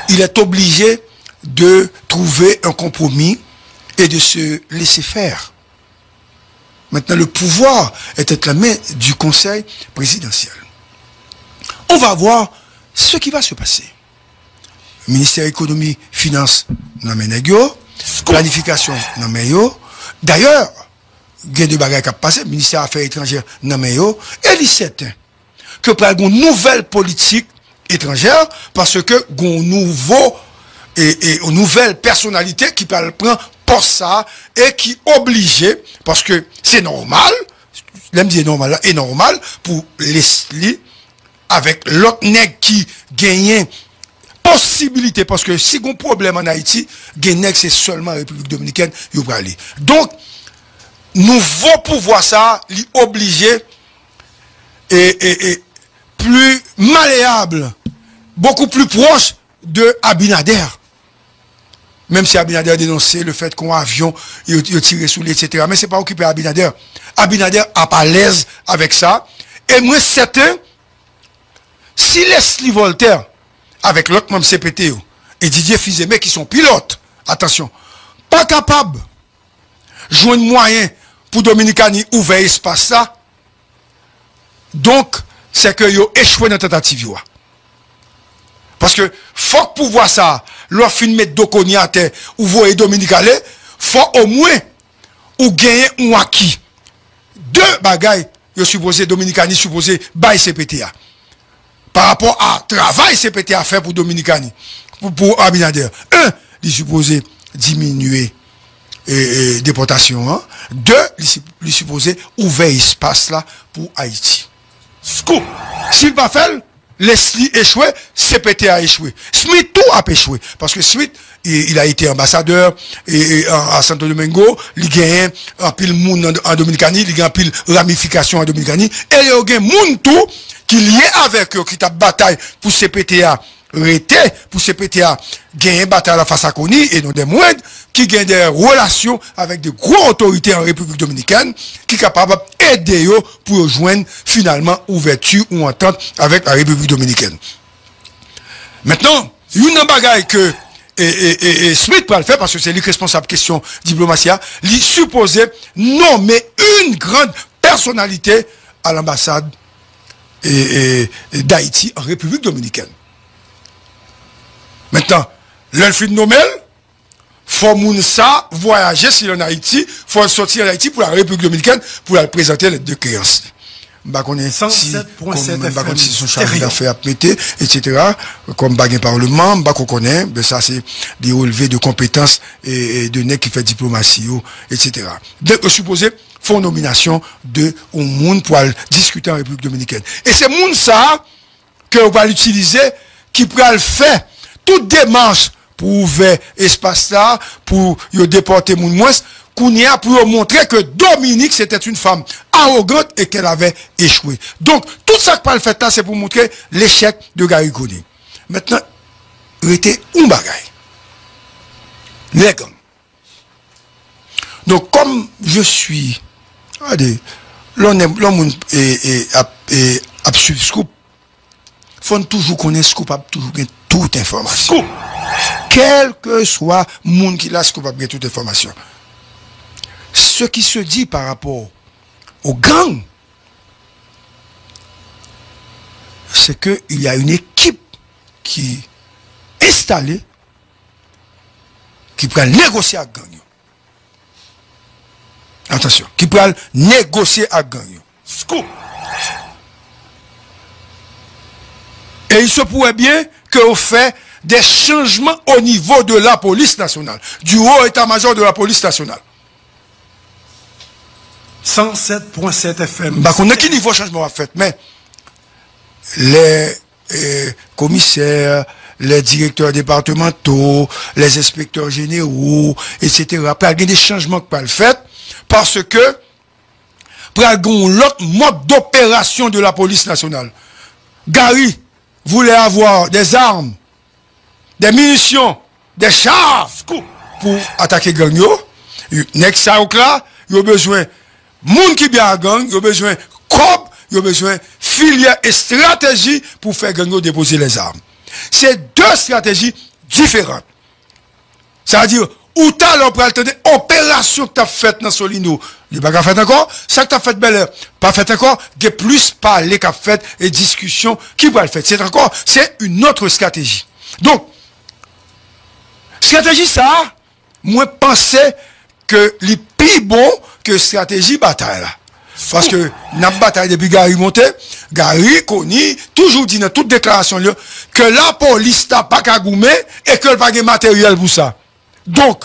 il est obligé de trouver un compromis et de se laisser faire. Maintenant, le pouvoir est entre la main du Conseil présidentiel. On va voir ce qui va se passer. Le ministère économie, finance, non mais planification, non mais d'ailleurs, il y a des bagages qui ont passé, le ministère Affaires étrangères, non mais et il est certain que par une nouvelle politique étrangère, parce que une nouvelle personnalité qui peut prendre pour ça et qui obligé, parce que c'est normal, l'aime dire normal, est normal pour Leslie avec l'autre nègre qui gagne possibilité, parce que si on a un problème en Haïti, c'est seulement la République Dominicaine, il va aller. Donc, nouveau pouvoir ça, obligé et plus malléable, beaucoup plus proche de Abinader. Même si Abinader a dénoncé le fait qu'on a un avion, il a tiré sous lui, etc. Mais c'est pas occupé Abinader. Abinader n'a pas l'aise avec ça. Et moi, certain, si Leslie Voltaire, avec l'autre membre CPT, et Didier Fils-Aimé qui sont pilotes, attention, pas capable de jouer un moyen pour Dominicani ouvrir espace là, donc, c'est que yo échoué dans la tentative. Parce que, faut que pour voir ça, leur fin mettre Dokoni à terre, ou voyer Dominicale, faut au moins, ou gagner ou acquis. Deux bagailles, yo supposé Dominicani, supposé bail CPTA. Par rapport à travail CPTA fait pour Dominicani, pour Abinader. Un, il supposé diminuer déportation. Hein. Deux, il supposé ouvrir espace là pour Haïti. Scoop. S'il pas fait, Leslie échoué, CPT a échoué. Smith tout a échoué. Parce que Smith, il a été ambassadeur à Santo Domingo, il gagne un pile monde en Dominicanie, il gagne un pile ramification en Dominicanie, et il y a un monde tout qui lié avec eux, qui a bataille pour CPTA rété, pour CPTA gagner bataille face à Kony, et non des moindres, qui gagnent des relations avec de grosses autorités en République Dominicaine, qui sont capables d'aider eux pour rejoindre finalement ouverture ou entente avec la République Dominicaine. Maintenant, une bagaille que et Smith pour le faire, parce que c'est lui responsable question diplomatie, lui supposé nommer une grande personnalité à l'ambassade d'Haïti en République dominicaine. Maintenant, l'Elfine Nomel, faut moun ça voyager sur en Haïti, faut sortir en Haïti pour la République dominicaine pour la présenter les deux créances. Bah qu'on est 107.7 si son chargé d'affaires à péter, etc. Comme baguette parlement, bah qu'on connaît, ben ça c'est des relevés de compétences et de nèg qui fait diplomatie, etc. Donc supposé font nomination de un monde pour aller discuter en République dominicaine. Et c'est monde ça que on va l'utiliser qui pourra le faire toute démarche pour ouvrir espace là, pour y déporter moun moins, qu'on y a pour montrer que Dominique c'était une femme arrogante et qu'elle avait échoué. Donc, tout ça que pas le fait là, c'est pour montrer l'échec de Gary Coney. Maintenant, il était un bagay. Les gangs. Donc, comme je suis, regardez, l'on a suivi Scoop, faut toujours connaître Scoop, toujours gagner toute information. Scoop. Quel que soit monde qui l'a Scoop, a gagner toute information. Ce qui se dit par rapport aux gangs, c'est qu'il y a une équipe qui est installée, qui peut négocier avec gang. Attention, qui peut négocier avec gang. Scoop. Et il se pourrait bien qu'on fait des changements au niveau de la police nationale, du haut état-major de la police nationale. 107.7 FM. Bah, qu'on a qui niveau changement à fait, mais les commissaires, les directeurs départementaux, les inspecteurs généraux, etc. Après, il y a des changements qui peuvent le faire parce que pour l'autre mode d'opération de la police nationale. Gary voulait avoir des armes, des munitions, des chars pour attaquer gang yo. Next ça là, il a besoin moun qui bien à gang, il a besoin cob, il a besoin filière et stratégie pour faire gang yo déposer les armes. C'est deux stratégies différentes. Ça veut dire ou t'as l'opération opération que t'as faite dans Solino, il pas fait encore, ça que t'as fait belle pas fait encore, de plus parler qu'a fait et discussion qui va le faire. C'est une autre stratégie. Donc stratégie ça, moi pensais que les plus bon que stratégie bataille là. Parce que la bataille depuis Gary monté, Gary connaît toujours dit dans toute déclaration là que la police n'a pas qu'à goumer et que le pas de matériel pour ça. Donc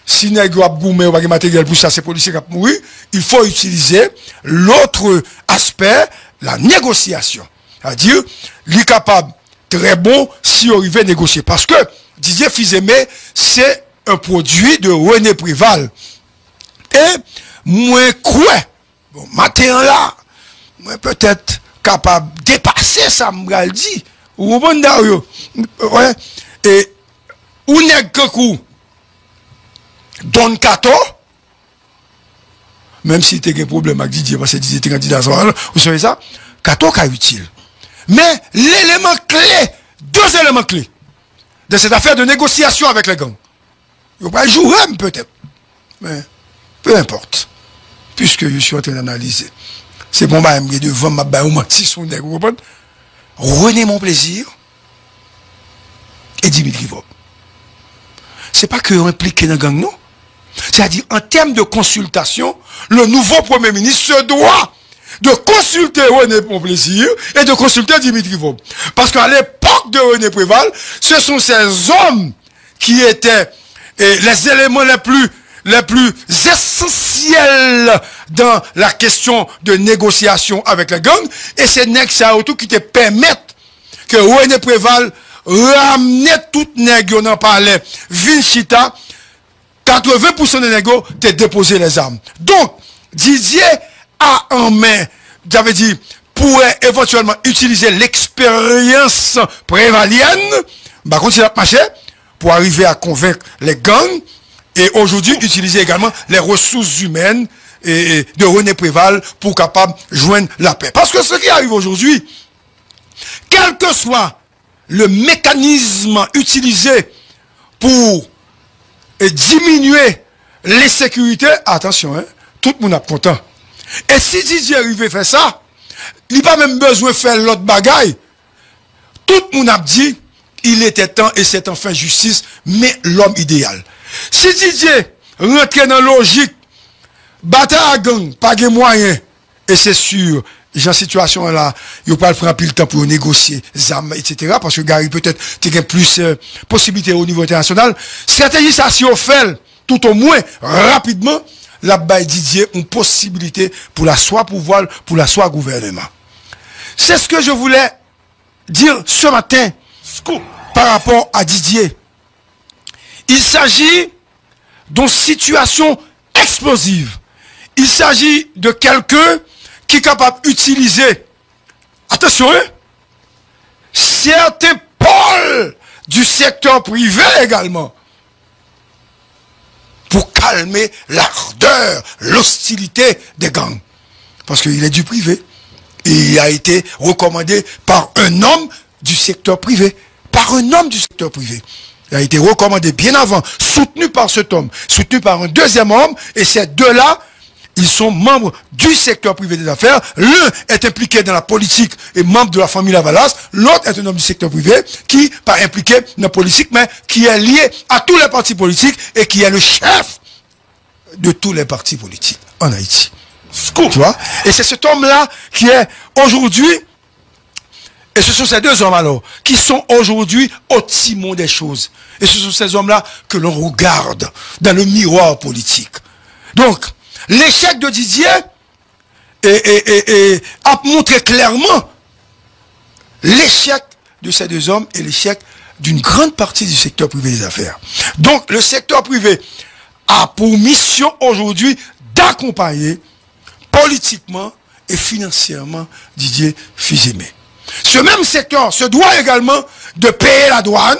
si nèg a goumer ou pas de matériel pour ça, c'est policier qui a mouru, il faut utiliser l'autre aspect, la négociation. C'est-à-dire, il est capable très bon si on arrive à négocier parce que Didier Fils-Aimé, c'est un produit de René Préval. Et moi quoi bon matin là moi peut-être capable de dépasser ça m'gal dit ou bon Dario ouais et ou nèg kankou Don Kato même si tu as un problème avec Didier parce que Didier était candidat vous savez ça Kato est utile mais l'élément clé deux éléments clés de cette affaire de négociation avec les gangs il va jouer peut-être mais peu importe puisque je suis en train d'analyser. C'est bon, bah, je devant ma baille ou ma petite sonde, vous comprenez? René Mon Plaisir et Dimitri Vob. C'est pas que impliqué dans le gang, non? C'est-à-dire, en termes de consultation, le nouveau Premier ministre se doit de consulter René Mon Plaisir et de consulter Dimitri Vob. Parce qu'à l'époque de René Préval, ce sont ces hommes qui étaient les éléments les plus essentiels dans la question de négociation avec les gangs, et c'est nèg ça autour qui te permettent que René Préval ramener tout nèg on en parlait Vinchita 80% des négos te déposer les armes. Donc Didier a en main, j'avais dit, pourrait éventuellement utiliser l'expérience prévalienne, bah quand il a marché pour arriver à convaincre les gangs. Et aujourd'hui, utiliser également les ressources humaines et de René Préval pour capable joindre la paix. Parce que ce qui arrive aujourd'hui, quel que soit le mécanisme utilisé pour diminuer l'insécurité, attention, hein, tout le monde est content. Et si Didier arrive faire ça, il n'a pas même besoin de faire l'autre bagaille. Tout le monde a dit, il était temps et c'est enfin justice, mais l'homme idéal. Si Didier rentre dans la logique, bataille à gang, pas de moyens, et c'est sûr, dans cette situation-là, il ne va pas prendre plus le temps pour négocier, etc. Parce que Gary peut-être a plus possibilités au niveau international. Stratégie, ça, si on fait, tout au moins, rapidement, là-bas, Didier, une possibilité pour la soit pouvoir, pour la soit gouvernement. C'est ce que je voulais dire ce matin, par rapport à Didier. Il s'agit d'une situation explosive. Il s'agit de quelqu'un qui est capable d'utiliser, attention, hein, certains pôles du secteur privé également, pour calmer l'ardeur, l'hostilité des gangs. Parce qu'il est du privé. Et il a été recommandé par un homme du secteur privé. Par un homme du secteur privé. Il a été recommandé bien avant, soutenu par cet homme, soutenu par un deuxième homme, et ces deux-là, ils sont membres du secteur privé des affaires. L'un est impliqué dans la politique et membre de la famille Lavalas. L'autre est un homme du secteur privé qui, pas impliqué dans la politique, mais qui est lié à tous les partis politiques et qui est le chef de tous les partis politiques en Haïti. Tu vois? Et c'est cet homme-là qui est aujourd'hui, et ce sont ces deux hommes alors, qui sont aujourd'hui au timon des choses. Et ce sont ces hommes-là que l'on regarde dans le miroir politique. Donc, l'échec de Didier a montré clairement l'échec de ces deux hommes et l'échec d'une grande partie du secteur privé des affaires. Donc, le secteur privé a pour mission aujourd'hui d'accompagner politiquement et financièrement Didier Fils-Aimé. Ce même secteur se doit également de payer la douane,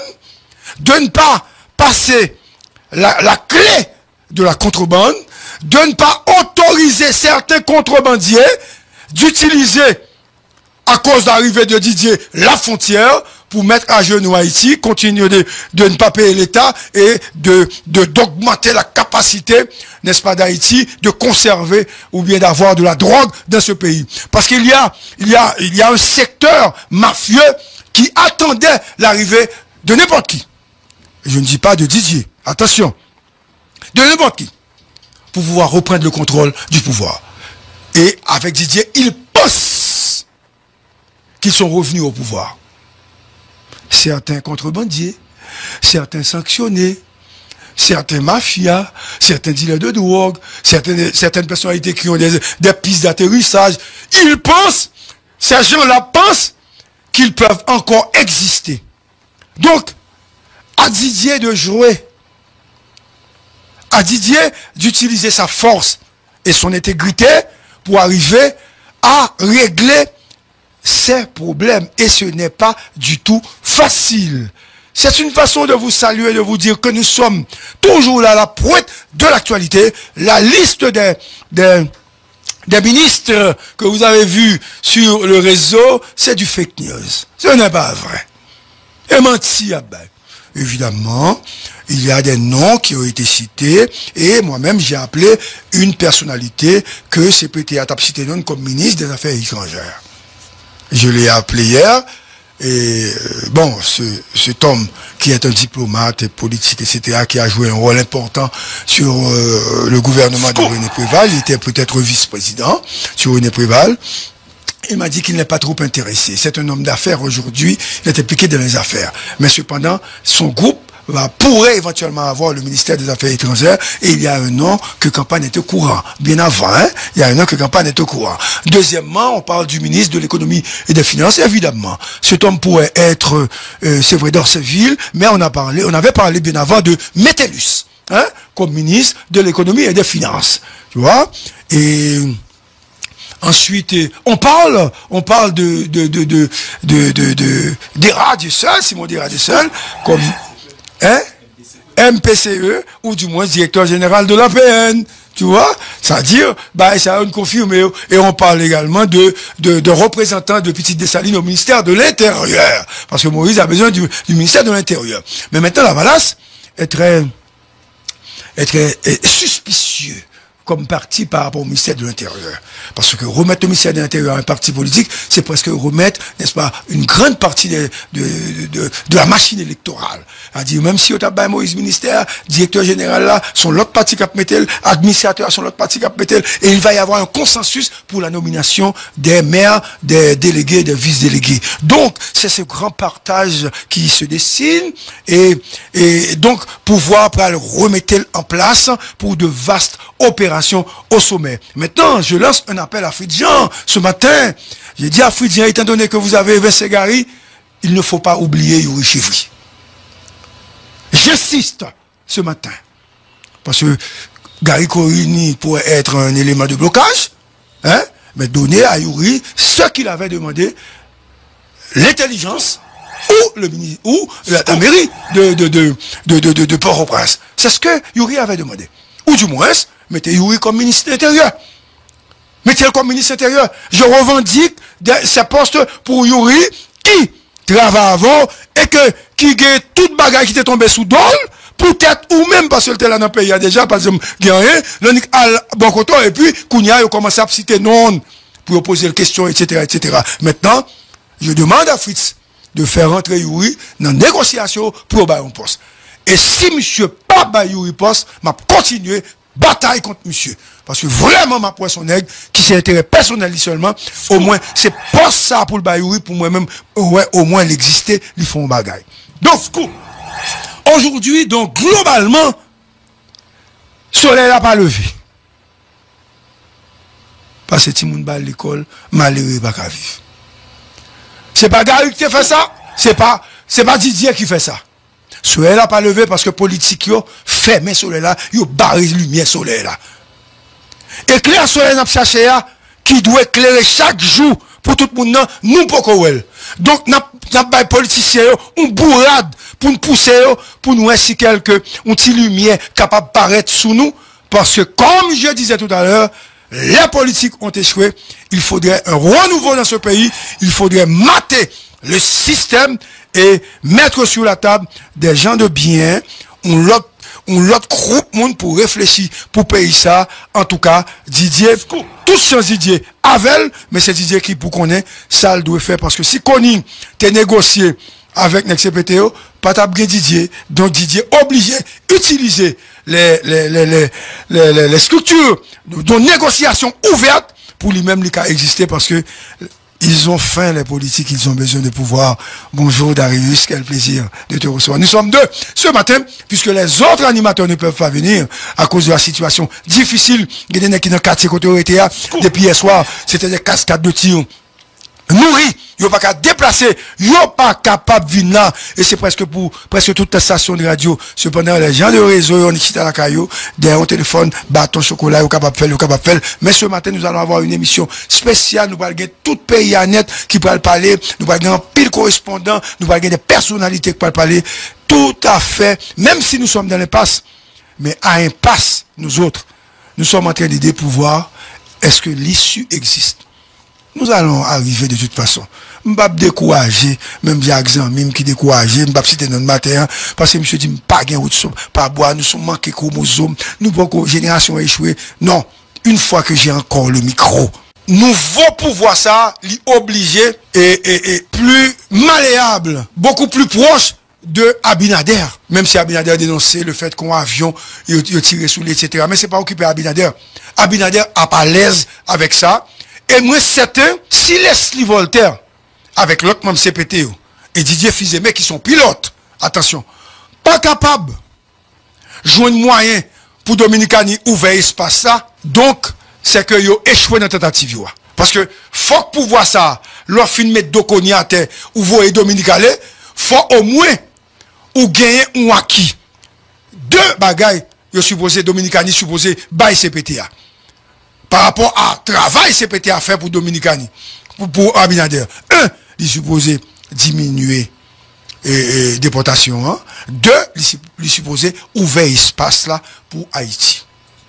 de ne pas passer la clé de la contrebande, de ne pas autoriser certains contrebandiers d'utiliser, à cause de l'arrivée de Didier, la frontière pour mettre à genoux Haïti, continuer de ne pas payer l'État et d'augmenter la capacité, n'est-ce pas, d'Haïti, de conserver ou bien d'avoir de la drogue dans ce pays. Parce qu'il y a un secteur mafieux qui attendait l'arrivée de n'importe qui. Je ne dis pas de Didier, attention, de n'importe qui, pour pouvoir reprendre le contrôle du pouvoir. Et avec Didier, ils pensent qu'ils sont revenus au pouvoir. Certains contrebandiers, certains sanctionnés, certains mafias, certains dealers de drogue, certaines personnalités qui ont des pistes d'atterrissage, ils pensent, ces gens-là pensent qu'ils peuvent encore exister. Donc, à Didier de jouer, à Didier d'utiliser sa force et son intégrité pour arriver à régler ces problèmes. Et ce n'est pas du tout facile. C'est une façon de vous saluer, de vous dire que nous sommes toujours là à la pointe de l'actualité. La liste des ministres que vous avez vus sur le réseau, c'est du fake news. Ce n'est pas vrai. Et menti, évidemment, il y a des noms qui ont été cités et moi-même j'ai appelé une personnalité que CPT a cité comme ministre des Affaires étrangères. Je l'ai appelé hier et bon, cet homme qui est un diplomate politique, etc., qui a joué un rôle important sur le gouvernement de René Préval, il était peut-être vice-président sur René Préval. Il m'a dit qu'il n'est pas trop intéressé. C'est un homme d'affaires aujourd'hui, il est impliqué dans les affaires. Mais cependant, son groupe pourrait éventuellement avoir le ministère des Affaires étrangères et il y a un an que Campagne est au courant. Bien avant, hein, il y a un an que Campagne est au courant. Deuxièmement, on parle du ministre de l'économie et des finances, évidemment. Cet homme pourrait être, c'est vrai, d'Orceville, mais on avait parlé bien avant de Métellus, hein, comme ministre de l'économie et des finances. Tu vois? Et ensuite, on parle d'Era du Seul, Simon d'Era du Seul, comme, hein, MPCE, ou du moins directeur général de l'APN, tu vois, c'est-à-dire, ça a une confirmé, et on parle également de représentants de Petite Dessalines au ministère de l'Intérieur, parce que Moïse a besoin du ministère de l'Intérieur. Mais maintenant, Lavalas, est suspicieux comme parti par rapport au ministère de l'Intérieur. Parce que remettre au ministère de l'Intérieur un parti politique, c'est presque remettre, n'est-ce pas, une grande partie de la machine électorale. C'est-à-dire, même si au tabac Moïse ministère, directeur général là, sont l'autre parti qui a metté, administrateur sont l'autre parti qui a metté, et il va y avoir un consensus pour la nomination des maires, des délégués, des vice-délégués. Donc, c'est ce grand partage qui se dessine, et donc, pouvoir le remettre en place pour de vastes opérations au sommet. Maintenant, je lance un appel à Fridjian. Ce matin, j'ai dit à Fridjian, étant donné que vous avez évincé Gary, il ne faut pas oublier Yuri Chivri. J'insiste ce matin. Parce que Gary Korini pourrait être un élément de blocage, hein, mais donner à Yuri ce qu'il avait demandé, l'intelligence ou la mairie de Port-au-Prince. C'est ce que Yuri avait demandé. Ou du moins, mettez Yuri comme ministre de l'Intérieur. Mettez-le comme ministre de l'Intérieur. Je revendique ces postes pour Yuri qui travaille avant et qui gagne toute bagaille qui était tombée sous dol, peut-être ou même parce que était là dans le pays déjà, par exemple, gagné, l'on al bon côté et puis Kounia il commence à citer non pour poser des questions, etc., etc. Maintenant, je demande à Fritz de faire rentrer Yuri dans la négociation pour avoir un poste. Et si monsieur pas ba Yuri poste, m'a continué bataille contre monsieur. Parce que vraiment, ma poisson nègre, qui s'est intérêt personnel seulement, au moins, c'est pas ça pour le Bayouri, pour moi-même, ouais, au moins, l'exister, ils font un bagaille. Donc, aujourd'hui, donc, globalement, soleil n'a pas levé. Parce que Timoun ba l'école, malheureux, pas qu'à vivre. C'est pas Gary qui fait ça, c'est pas Didier qui fait ça. Soleil n'a pas levé parce que politique, yo, fermé soleil là, yo barré lumière soleil là. Éclair soleil n'a cherché là, qui doit éclairer chaque jour pour tout le monde, nous pas qu'on. Donc, n'a pas politiciens, on bourrade pour nous pousser, pour nous ainsi quelque, on petit lumière capable de paraître sous nous, parce que comme je disais tout à l'heure, les politiques ont échoué, il faudrait un renouveau dans ce pays, il faudrait mater le système et mettre sur la table des gens de bien, l'autre groupe monde pour réfléchir, pour payer ça. En tout cas, Didier, tout sans Didier, Avel, mais c'est Didier qui pour qu'on ait, ça le doit faire, parce que si Conning t'es négocié avec NexCPTO, pas t'abguer Didier, donc Didier obligé d'utiliser les structures de négociation ouvertes pour lui-même lui exister, parce que ils ont faim, les politiques, ils ont besoin de pouvoir. Bonjour Darius, quel plaisir de te recevoir. Nous sommes deux ce matin, puisque les autres animateurs ne peuvent pas venir à cause de la situation difficile. Il y a des gens qui dans le quartier côté depuis hier soir, c'était des cascades de tirs. Nourri, yo pas qu'à déplacer, yo pas capable de venir là, et c'est presque pour presque toute la station de radio. Cependant, les gens de réseau, on est à la caillou, derrière un téléphone, bâton chocolat, yo capable de faire, mais ce matin, nous allons avoir une émission spéciale, nous allons gagner tout pays à net qui pourra parler, nous allons gagner un pile correspondant, nous allons gagner des personnalités qui pourront parler, tout à fait, même si nous sommes dans l'impasse, mais à impasse, nous autres, nous sommes en train d'aider pour voir, est-ce que l'issue existe? Nous allons arriver de toute façon. M'bap décourager, même Jacques même qui décourager, m'bap citer notre matin, parce que monsieur dit, m'pas gain route, pas boire, nous sommes manqués chromosomes, nous pas génération échouée. Non. Une fois que j'ai encore le micro, nouveau pouvoir ça, l'obligé et plus malléable, beaucoup plus proche de Abinader. Même si Abinader dénonçait le fait qu'on avion, il tiré sous lui, etc. Mais c'est pas occupé Abinader. Abinader a pas l'aise avec ça. Et moi, certain, si Leslie Voltaire, avec l'autre membre CPTO, et Didier Fizemé, qui sont pilotes, attention, pas capable, jouer un moyen pour Dominicani ouvrir espace ça, donc, c'est que yo échoué dans la tentative. Parce que, faut que pour voir ça, leur fin mettre Dokoni à terre, ou voyer Dominicani, faut au moins, ou gagner ou acquis. Deux bagailles, yo supposé Dominicani, supposé bail CPTA. Par rapport à travail CPT à faire pour Dominicani, pour Abinader. Un, il supposé diminuer déportation. Hein. Deux, il supposé ouvrir espace là pour Haïti.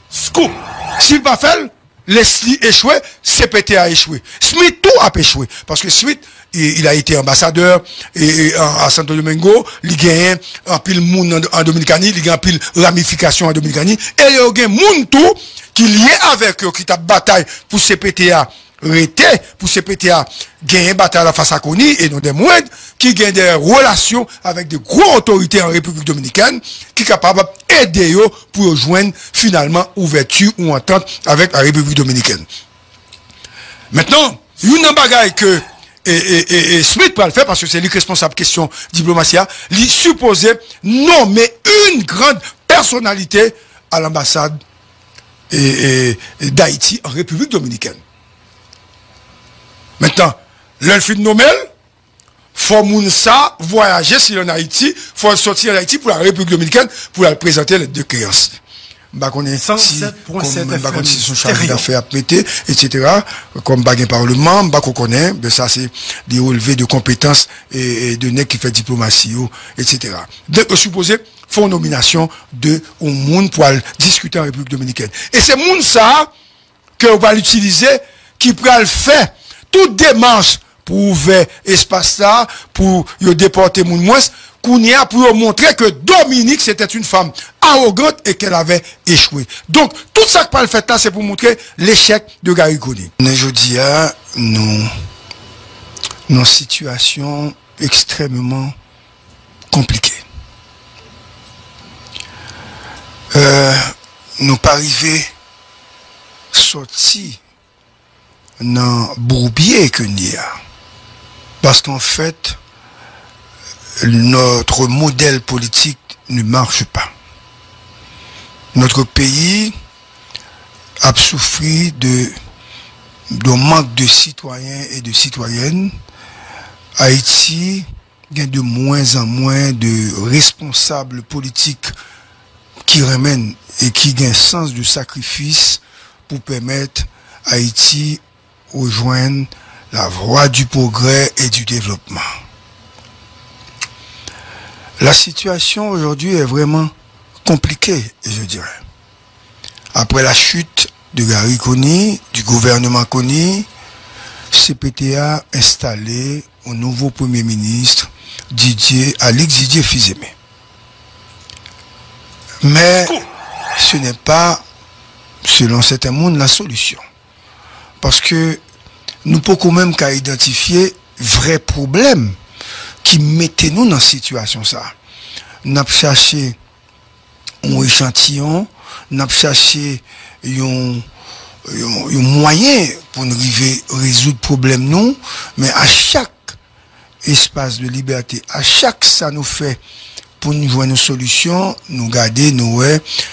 Scoop. S'il pas fait, Leslie échoué, CPT a échoué. Smith tout a échoué. Parce que Smith, il a été ambassadeur à Santo Domingo, il gagne un pile monde en Dominicanie, il gagne un pile ramification en Dominicanie, et il y a un monde tout qui lié avec eux, qui t'a bataille pour CPTA, pour CPTA gagner bataille face à Kony, et non des moindres, qui gagnent des relations avec de grosses autorités en République Dominicaine, qui sont capables d'aider eux pour joindre finalement ouverture ou entente avec la République Dominicaine. Maintenant, une bagaille que Smith peut le faire parce que c'est lui responsable question diplomatie, il supposait nommer une grande personnalité à l'ambassade d'Haïti en République Dominicaine. Maintenant, l'elfid Nomel, faut Mounsa voyager sur en Haïti, faut sortir d'Haïti pour la République Dominicaine pour la présenter les deux créances. Bah qu'on est 107.7 FM si son chargé d'affaires à péter, etc. Comme baguette parlement, bah qu'on connaît, ben ça c'est des relevés de compétences et de nèg qui fait diplomatie, etc. Donc supposé font nomination de au monde pour discuter en République Dominicaine. Et c'est monde ça que on va l'utiliser qui pourra le faire toute démarche pour ouvrir espace là pour y déporter moun moins qu'on y a pour montrer que Dominique c'était une femme arrogante et qu'elle avait échoué. Donc tout ça que pas le fait là c'est pour montrer l'échec de Gary Kony. Aujourd'hui nous une situation extrêmement compliquée. Nous pas arrivé sorti dans bourbier que n'y a. Parce qu'en fait, notre modèle politique ne marche pas. Notre pays a souffert de manque de citoyens et de citoyennes. Haïti a de moins en moins de responsables politiques qui ramènent et qui ont un sens de sacrifice pour permettre à Haïti rejoindre la voie du progrès et du développement. La situation aujourd'hui est vraiment compliquée, je dirais. Après la chute de Gary Kony, du gouvernement Kony, CPTA a installé un nouveau Premier ministre, Alix Didier Fils-Aimé. Mais ce n'est pas, selon certains mondes, la solution. Parce que nous pouvons quand même qu'à identifier vrais problèmes qui mettaient nous dans cette situation ça. Nous avons cherché un échantillon, nous avons cherché un moyen pour nous résoudre le problème nous, mais à chaque espace de liberté, à chaque ça nous fait pour nous jouer une solution, nous garder nous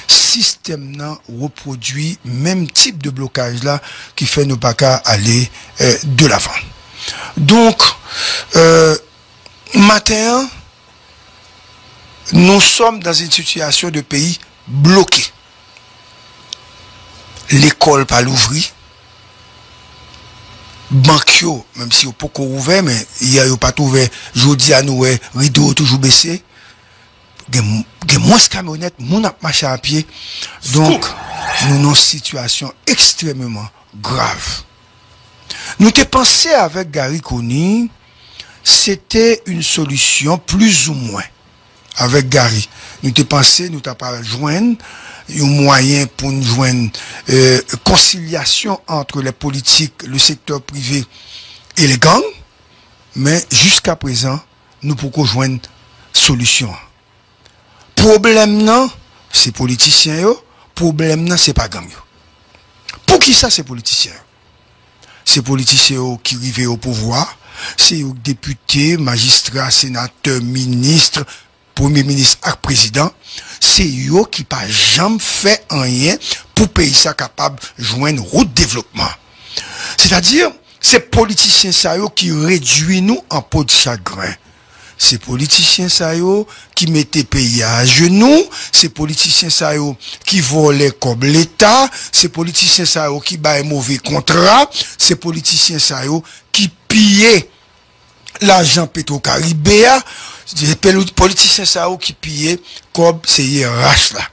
système nan reproduit même type de blocage là qui fait nous pas qu'à aller de l'avant. Donc matin nous sommes dans une situation de pays bloqué. L'école pas l'ouvrir. Banque même si on peut ouvert mais il y a pas ouvert jodi à nous rideau toujours baissé. Gen moins camionnettes, moun ap marcher à pied. Donc, nous avons une situation extrêmement grave. Nous t'ai pensé avec Gary Kony, c'était une solution plus ou moins. Avec Gary. Nous t'ai pensé, nous t'ai pas joindre un moyen pour nous joindre conciliation entre les politiques, le secteur privé et les gangs. Mais jusqu'à présent, nous pouvons joindre solution. Problème non, c'est politiciens yo, problème non, c'est pas gang yo. Pour qui ça c'est politiciens? C'est politiciens qui arrivent au pouvoir, c'est aux députés, magistrats, sénateurs, ministres, premier ministre et président, c'est eux qui pas jamais fait rien pour pays ça capable de joindre route développement. C'est-à-dire, c'est politiciens ça yo qui réduit nous en peau de chagrin. C'est politiciens ça yo qui mettaient pays à genoux, c'est politiciens ça yo qui volaient comme l'État, c'est politiciens ça yo qui baillent mauvais contrat, c'est politiciens ça yo qui pillaient l'argent Petro-Caribéa, c'est politiciens ça yo qui pillaient comme c'est IRH là.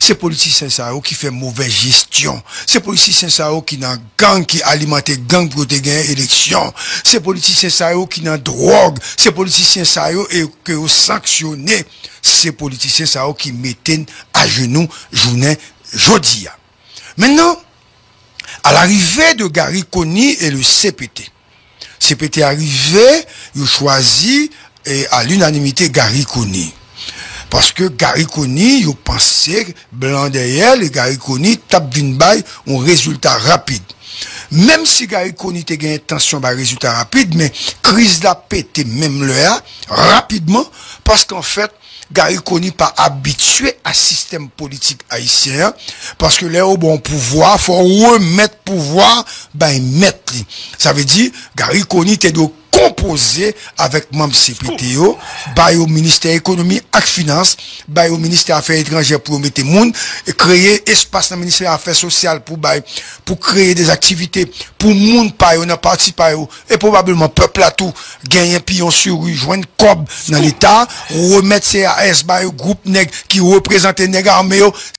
c'est politiciens ça qui fait mauvaise gestion, c'est politiciens ça qui dans gang qui alimente gang pour te gagner élection, c'est politiciens ça qui dans drogue, c'est politiciens ça et que sanctionner, c'est politiciens ça qui mettent à genoux journée jodi. Maintenant, à l'arrivée de Gary Coney et le CPT arrivé, il choisit à l'unanimité Gary Coney. Parce que Gary Coney, il pensait blanc derrière, et Gary Coney tape d'une baille un résultat rapide. Même si Gary Coney te gagne tension par résultat rapide, mais crise la pété même là, rapidement, parce qu'en fait, Gary Coney pas habitué à système politique haïtien, parce que là, au bon pouvoir, faut remettre pouvoir, mettre. Ça veut dire, Gary Coney te doit composé avec membre CPTO, au ministère économie et finance, au ministère affaires étrangères pour mettre monde et créer espace dans le ministère affaires sociales pour créer des activités pour monde pa yo, dans parti pa yo, et probablement peuple à tout gagner pion sur rue, joindre cob dans l'état, remettre CAS groupe nèg qui représente nèg armé